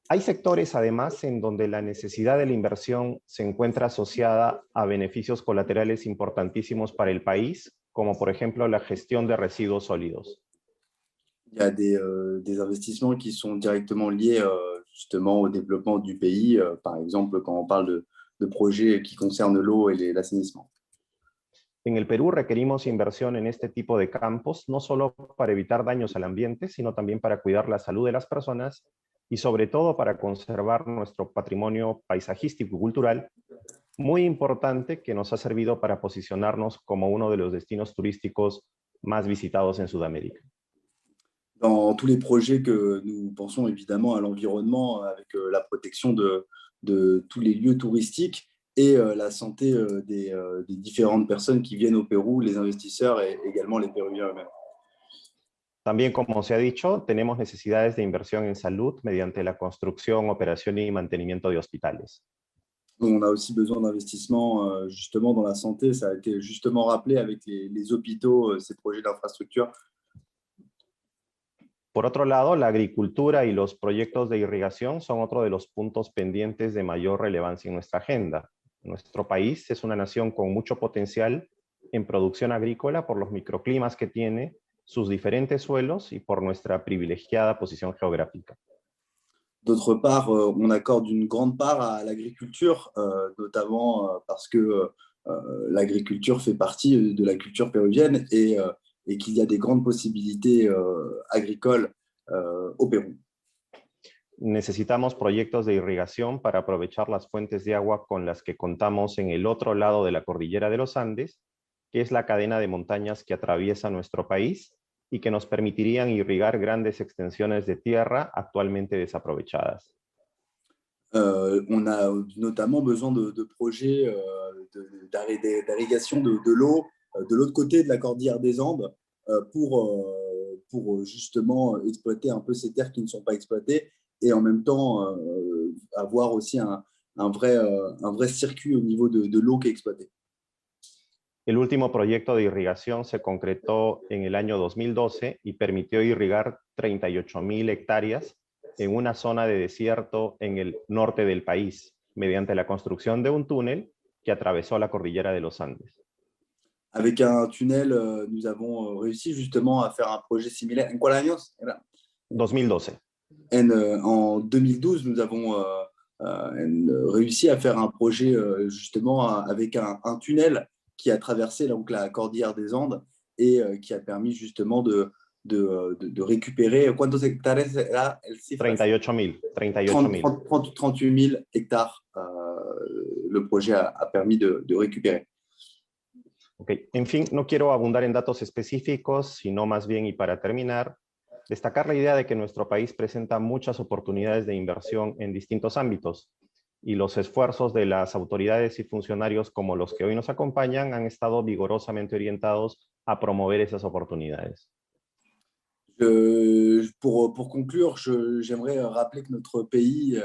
Hay sectores, además, en donde la necesidad de la inversión se encuentra asociada a beneficios colaterales importantísimos para el país, como por ejemplo la gestión de residuos sólidos. Il y a des investissements qui sont directement liés justement au développement du pays, par exemple quand on parle de projets qui concernent l'eau et l'assainissement. En el Perú requerimos inversión en este tipo de campos, no solo para evitar daños al ambiente, sino también para cuidar la salud de las personas y sobre todo para conservar nuestro patrimonio paisajístico y cultural, muy importante que nos ha servido para posicionarnos como uno de los destinos turísticos más visitados en Sudamérica. Dans tous les projets que nous pensons évidemment à l'environnement avec la protection de tous les lieux touristiques et la santé des différentes personnes qui viennent au Pérou, les investisseurs et également les Péruviens eux-mêmes. También, como se ha dicho, tenemos necesidades de inversión en salud mediante la construcción, operación y mantenimiento de hospitales. On a aussi besoin d'investissements justement dans la santé. Ça a été justement rappelé avec les hôpitaux, ces projets d'infrastructure. Por otro lado, la agricultura y los proyectos de irrigación son otro de los puntos pendientes de mayor relevancia en nuestra agenda. Nuestro país es una nación con mucho potencial en producción agrícola por los microclimas que tiene, sus diferentes suelos y por nuestra privilegiada posición geográfica. D'autre part, on accorde une grande part à l'agriculture, notamment parce que l'agriculture fait partie de la culture péruvienne et qu'il y a des grandes possibilités agricoles au Pérou. Necesitamos proyectos de irrigación para aprovechar las fuentes de agua con las que contamos en el otro lado de la cordillera de los Andes, que es la cadena de montañas que atraviesa nuestro país y que nos permitirían irrigar grandes extensiones de tierra actualmente desaprovechadas. On a notamment besoin de projets d'irrigation de l'eau de l'autre côté de la cordillère des Andes pour justement exploiter un peu ces terres qui ne sont pas exploitées et en même temps avoir aussi un vrai circuit au niveau de l'eau qui est exploitée. El último proyecto de irrigación se concretó en el año 2012 y permitió irrigar 38,000 hectáreas en una zona de desierto en el norte del país, mediante la construcción de un túnel que atravesó la cordillera de los Andes. Avec un tunnel, nous avons réussi justement à faire un projet similaire. ¿En cuál años? 2012. En 2012, nous avons réussi à faire un projet justement avec un tunnel qui a traversé donc, la cordillère des Andes et qui a permis justement de récupérer. ¿Cuántos hectáreas era el cifra? 38,000. 38,000 hectares. Le projet a permis de récupérer. Okay. En fin, no quiero abundar en datos específicos, sino más bien, y para terminar, destacar la idea de que nuestro país presenta muchas oportunidades de inversión en distintos ámbitos, y los esfuerzos de las autoridades y funcionarios como los que hoy nos acompañan han estado vigorosamente orientados a promover esas oportunidades. Pour conclure, j'aimerais rappeler que notre pays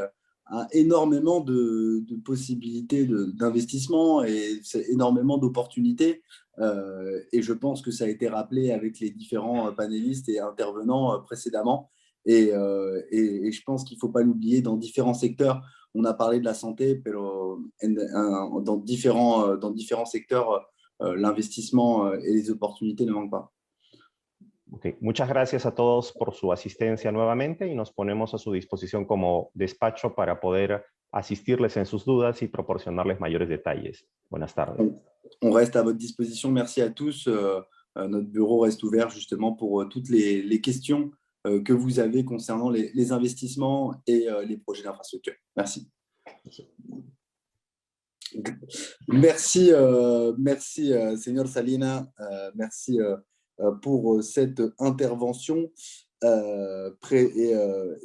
a énormément de possibilités d'investissement et énormément d'opportunités. Et je pense que ça a été rappelé avec les différents panélistes et intervenants précédemment. Et je pense qu'il ne faut pas l'oublier dans différents secteurs. On a parlé de la santé, mais dans différents secteurs, l'investissement et les opportunités ne manquent pas. Okay. Muchas gracias a todos por su asistencia nuevamente y nos ponemos a su disposición como despacho para poder asistirles en sus dudas y proporcionarles mayores detalles. Buenas tardes. On reste à votre disposition. Merci à tous. Notre bureau reste ouvert justement pour toutes les questions que vous avez concernant les investissements et les projets d'infrastructure. Merci. Merci, Señor Salina. Merci pour cette intervention et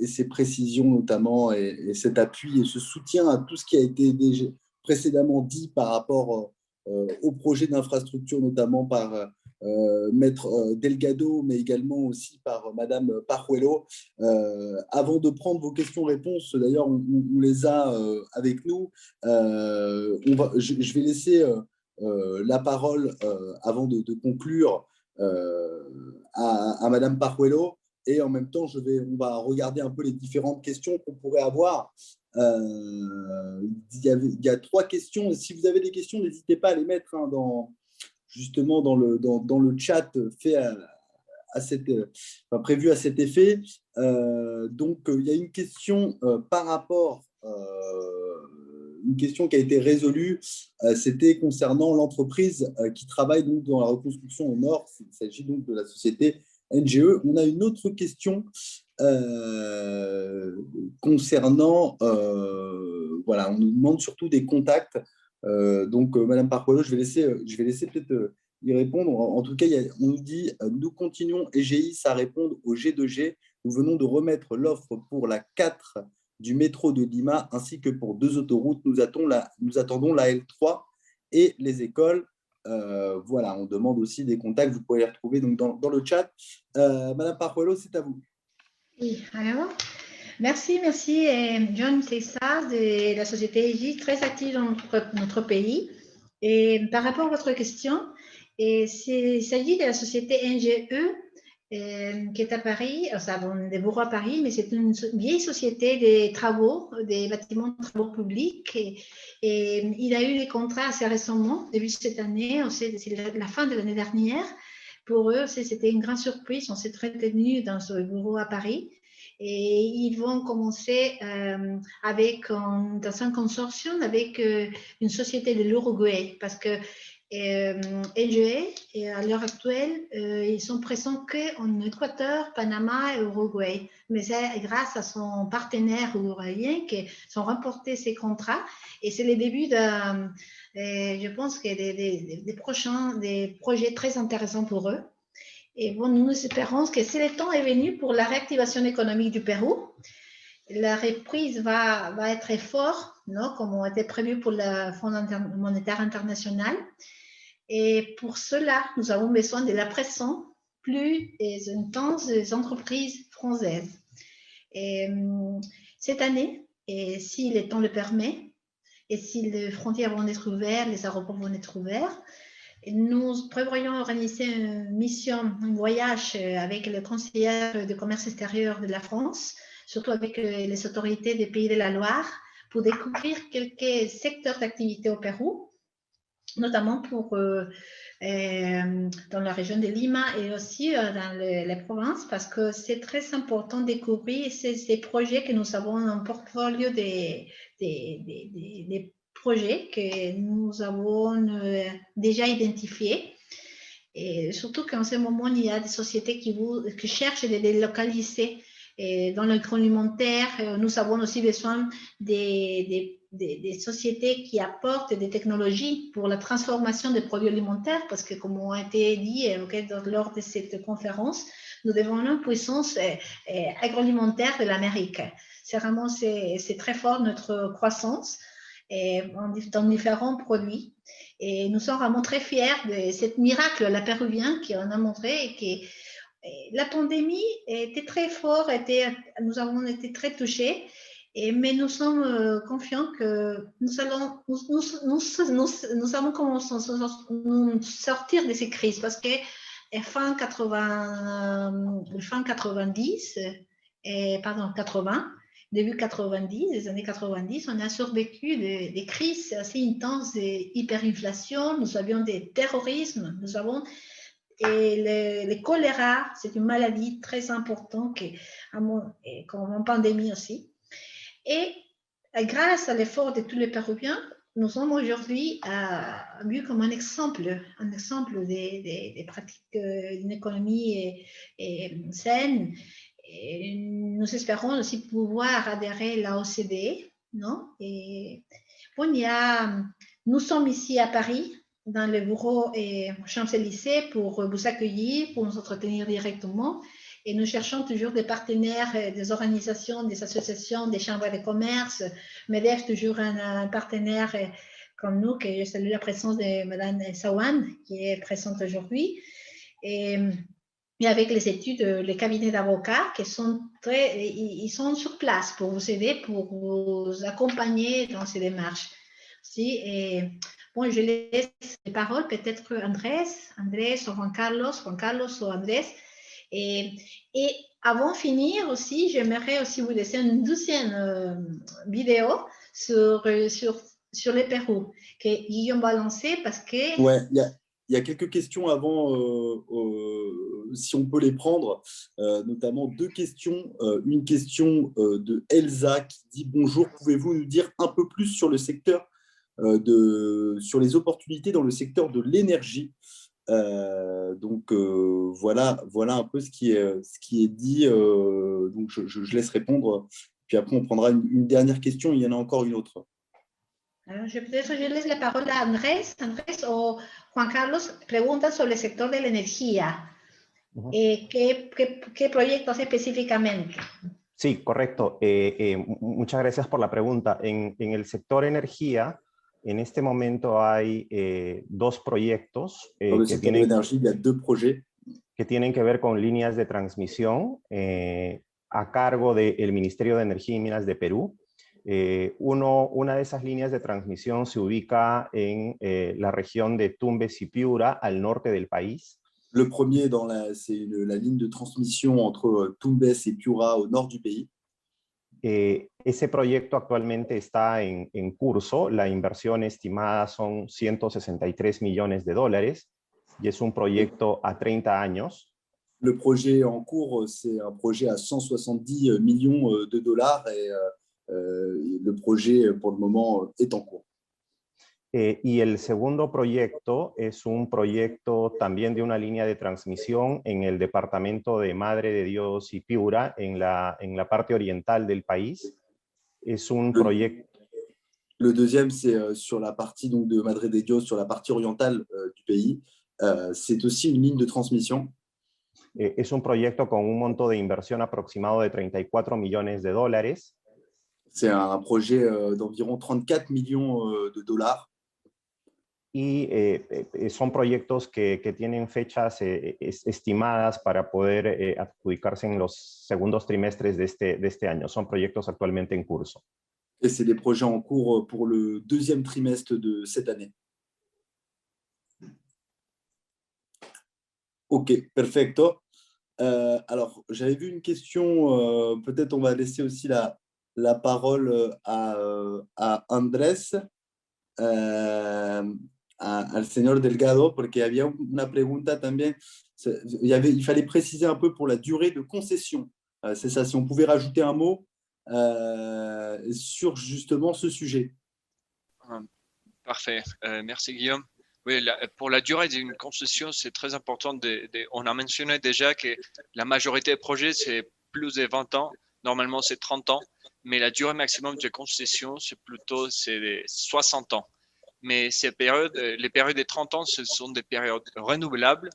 ces précisions notamment et cet appui et ce soutien à tout ce qui a été déjà précédemment dit par rapport au projet d'infrastructure, notamment par Maître Delgado, mais également aussi par Madame Pajuelo. Avant de prendre vos questions-réponses, d'ailleurs, on les a avec nous. Je vais laisser la parole avant de conclure à Madame Pajuelo, et en même temps on va regarder un peu les différentes questions qu'on pourrait avoir. Il y a 3 questions, et si vous avez des questions, n'hésitez pas à les mettre justement dans le chat fait prévu à cet effet. Donc il y a une question par rapport une question qui a été résolue, c'était concernant l'entreprise qui travaille donc dans la reconstruction au nord. Il s'agit donc de la société NGE. On a une autre question concernant, voilà, on nous demande surtout des contacts. Donc, Madame Pajuelo, je vais laisser peut-être y répondre. En tout cas, on nous dit nous continuons EGIS à répondre au G2G. Nous venons de remettre l'offre pour la 4 du métro de Lima ainsi que pour 2 autoroutes. Nous attendons la L3 et les écoles. Voilà, on demande aussi des contacts. Vous pouvez les retrouver donc dans le chat. Madame Pajuelo, c'est à vous. Oui, alors, merci. John Tessas de la société EGIS, très active dans notre pays. Et par rapport à votre question, il s'agit de la société NGE qui est à Paris, enfin, des bureaux à Paris, mais c'est une vieille société des travaux, des bâtiments de travaux publics. Et il a eu des contrats assez récemment, début de cette année, c'est la fin de l'année dernière. Pour eux, c'était une grande surprise. On s'est très tenu dans ce bureau à Paris. Et ils vont commencer dans un consortium avec une société de l'Uruguay, parce que LGE, à l'heure actuelle, ils sont présents qu'en Équateur, Panama et Uruguay. Mais c'est grâce à son partenaire uruguayen qu'ils ont remporté ces contrats. Et c'est le début je pense que des projets très intéressants pour eux. Et bon, nous espérons que si le temps est venu pour la réactivation économique du Pérou, la reprise va être forte, non, comme était prévu pour le Fonds monétaire international. Et pour cela, nous avons besoin de la pression plus intense des entreprises françaises. Et cette année, et si le temps le permet, et si les frontières vont être ouvertes, les aéroports vont être ouverts, nous prévoyons organiser une mission, un voyage avec le conseiller de commerce extérieur de la France, surtout avec les autorités des Pays de la Loire, pour découvrir quelques secteurs d'activité au Pérou, notamment dans la région de Lima et aussi dans les provinces, parce que c'est très important de découvrir ces projets que nous avons dans le portfolio des projets que nous avons déjà identifiés. Et surtout qu'en ce moment, il y a des sociétés qui cherchent à délocaliser dans l'agroalimentaire. Nous avons aussi besoin des sociétés qui apportent des technologies pour la transformation des produits alimentaires, parce que, comme on a été dit lors de cette conférence, nous devons une puissance agroalimentaire de l'Amérique. C'est vraiment très fort notre croissance dans différents produits. Et nous sommes vraiment très fiers de ce miracle, la péruvienne, qui en a montré que la pandémie était très forte, nous avons été très touchés, mais nous sommes confiants que nous allons sortir de ces crises, parce que fin 80, début 90, les années 90, on a survécu des crises assez intenses d'hyperinflation, nous avions des terrorismes, nous avons le choléra, c'est une maladie très importante comme en pandémie aussi. Et grâce à l'effort de tous les Péruviens, nous sommes aujourd'hui vus comme un exemple des pratiques d'une économie saine. Et nous espérons aussi pouvoir adhérer à l'OCDE, non? Et bon, nous sommes ici à Paris, dans le bureau Champs-Élysées, pour vous accueillir, pour nous entretenir directement. Et nous cherchons toujours des partenaires, des organisations, des associations, des chambres de commerce. MEDEF, toujours un partenaire comme nous, que je salue la présence de Mme Sawan, qui est présente aujourd'hui. Et avec les études, les cabinets d'avocats qui sont ils sont sur place pour vous aider, pour vous accompagner dans ces démarches. Et bon, je laisse les paroles peut-être Andrés ou Juan Carlos ou Andrés. Et avant de finir aussi, j'aimerais aussi vous laisser une deuxième vidéo sur le Pérou que Guillaume va lancer, parce que... Ouais, il y a quelques questions avant, si on peut les prendre, notamment deux questions. Une question de Elsa qui dit « Bonjour, pouvez-vous nous dire un peu plus sur le secteur, sur les opportunités dans le secteur de l'énergie ?» Donc voilà un peu ce qui est dit. Donc je laisse répondre, puis après on prendra une dernière question. Il y en a encore une autre. Peut-être je laisse la parole à Andrés o Juan Carlos. Preguntan sobre el sector de la energía. ¿Qué proyectos específicamente? Sí, correcto. Muchas gracias por la pregunta. En el sector energía, en este momento hay dos proyectos que tienen que ver con líneas de transmisión a cargo del Ministerio de Energía y Minas de Perú. Una de esas líneas de transmisión se ubica en la región de Tumbes y Piura, al norte del país. Le premier, c'est la ligne de transmission entre Tumbes et Piura, au nord du pays. Ese proyecto actualmente está en curso. La inversión estimada son $163 millones y es un proyecto a 30 años. Le projet en cours, c'est un projet à 170 millions de dollars et le projet, pour le moment, est en cours. Y el segundo proyecto es un proyecto también de una línea de transmisión en el departamento de Madre de Dios y Piura, en la parte oriental del país. Es un proyecto... Le deuxième, c'est sur la partie donc, de Madre de Dios, sur la partie orientale du pays. C'est aussi une ligne de transmission. Es un proyecto con un monto de inversión aproximado de 34 millones de dólares. C'est un projet d'environ 34 millions de dollars. Y son proyectos que tienen fechas estimadas para poder adjudicarse en los segundos trimestres de este año. Son proyectos actualmente en curso. Et c'est des projets en cours pour le deuxième trimestre de cette année. Ok, perfecto. Alors, j'avais vu une question, peut-être on va laisser aussi la parole à Andrés, al señor Delgado, porque había una pregunta también. Il fallait préciser un peu pour la durée de concession. C'est ça, si on pouvait rajouter un mot sur justement ce sujet. Parfait, merci Guillaume. Oui, pour la durée d'une concession, c'est très important. On a mentionné déjà que la majorité des projets, c'est plus de 20 ans. Normalement, c'est 30 ans. Mais la durée maximum de concession, c'est 60 ans. Mais les périodes de 30 ans, ce sont des périodes renouvelables.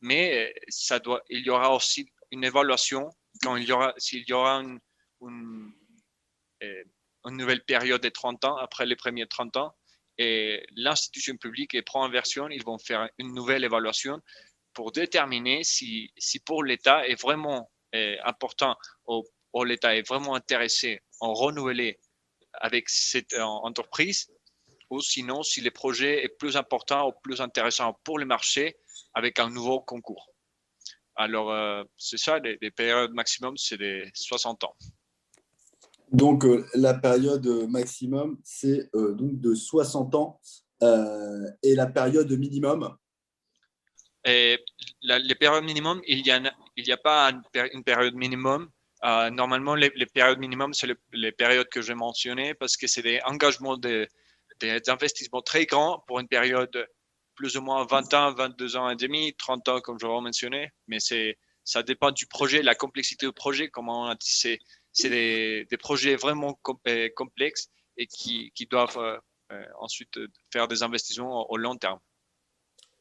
Mais il y aura aussi une évaluation s'il y aura une nouvelle période de 30 ans après les premiers 30 ans. Et l'institution publique et ProInversion, ils vont faire une nouvelle évaluation pour déterminer si pour l'État est vraiment important ou l'État est vraiment intéressé en renouveler avec cette entreprise, ou sinon si le projet est plus important ou plus intéressant pour le marché avec un nouveau concours. Alors, c'est ça, les périodes maximum, c'est des 60 ans. Donc, la période maximum, c'est donc de 60 ans. Et la période minimum? Les périodes minimum, il n'y a pas une période minimum. Normalement, les périodes minimum, c'est les périodes que j'ai mentionnées parce que c'est des engagements des investissements très grands pour une période plus ou moins 20 ans, 22 ans et demi, 30 ans, comme je l'ai mentionné. Mais ça dépend du projet, la complexité du projet. Comme on a dit, c'est des projets vraiment complexes et qui doivent ensuite faire des investissements au long terme.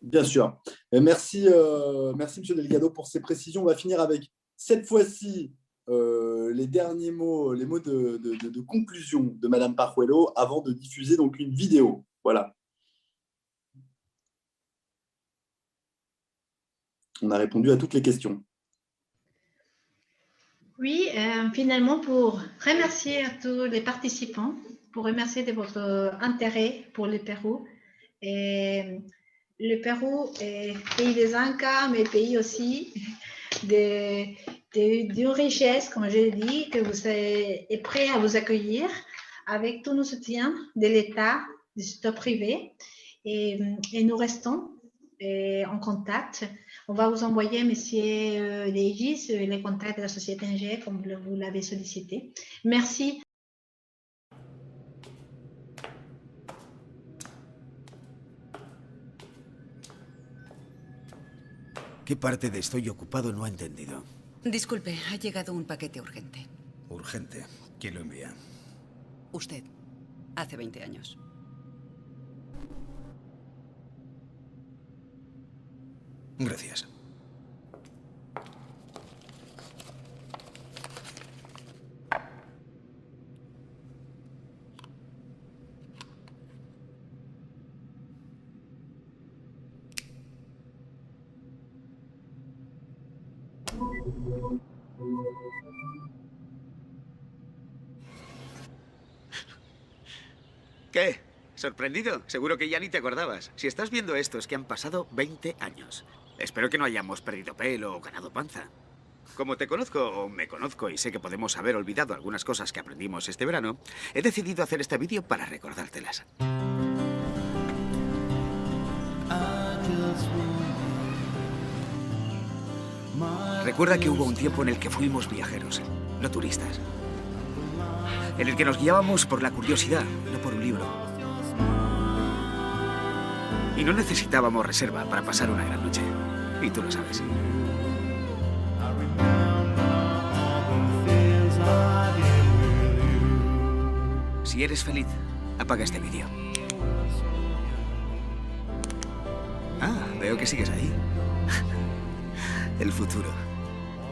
Bien sûr. Merci, M. Delgado, pour ces précisions. On va finir avec, cette fois-ci, les derniers mots, les mots de conclusion de Mme Pajuelo avant de diffuser donc une vidéo. Voilà. On a répondu à toutes les questions. Oui, finalement, pour remercier à tous les participants, pour remercier de votre intérêt pour le Pérou. Et le Pérou est pays des Incas, mais pays aussi d'une richesse, comme je l'ai dit, que vous êtes prêt à vous accueillir avec tout nos soutiens de l'État, du secteur privé. Et nous restons en contact. On va vous envoyer, Monsieur Legis, les contacts de la société NG, comme vous l'avez sollicité. Merci. ¿Qué parte de estoy ocupado no ha entendido? Disculpe, ha llegado un paquete urgente. Urgente. ¿Quién lo envía? Usted. Hace 20 años. Gracias. ¿Qué? ¿Sorprendido? Seguro que ya ni te acordabas. Si estás viendo esto es que han pasado 20 años. Espero que no hayamos perdido pelo o ganado panza. Como te conozco, o me conozco, y sé que podemos haber olvidado algunas cosas que aprendimos este verano, he decidido hacer este vídeo para recordártelas. Recuerda que hubo un tiempo en el que fuimos viajeros, no turistas. En el que nos guiábamos por la curiosidad, no por un libro. Y no necesitábamos reserva para pasar una gran noche. Y tú lo sabes. Si eres feliz, apaga este vídeo. Ah, veo que sigues ahí. El futuro.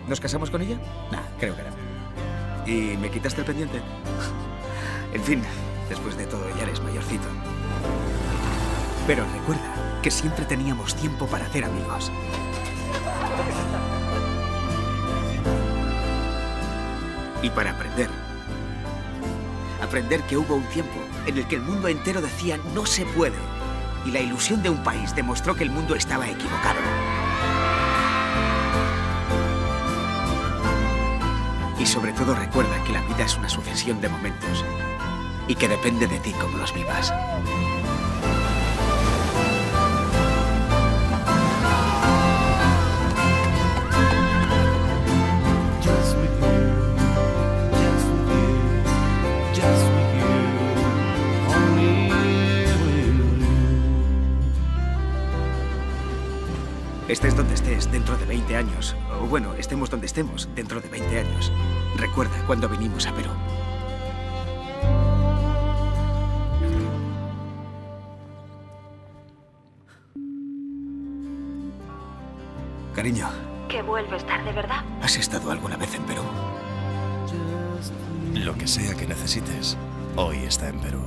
¿Nos casamos con ella? Nah, creo que no. ¿Y me quitaste el pendiente? En fin, después de todo ya eres mayorcito. Pero recuerda que siempre teníamos tiempo para hacer amigos. Y para aprender. Aprender que hubo un tiempo en el que el mundo entero decía no se puede. Y la ilusión de un país demostró que el mundo estaba equivocado. Y sobre todo recuerda que la vida es una sucesión de momentos. Y que depende de ti cómo los vivas. Estés donde estés dentro de 20 años, o bueno, estemos donde estemos dentro de 20 años, recuerda cuando vinimos a Perú. Cariño. ¿Que vuelves tarde, verdad? ¿Has estado alguna vez en Perú? Lo que sea que necesites, hoy está en Perú.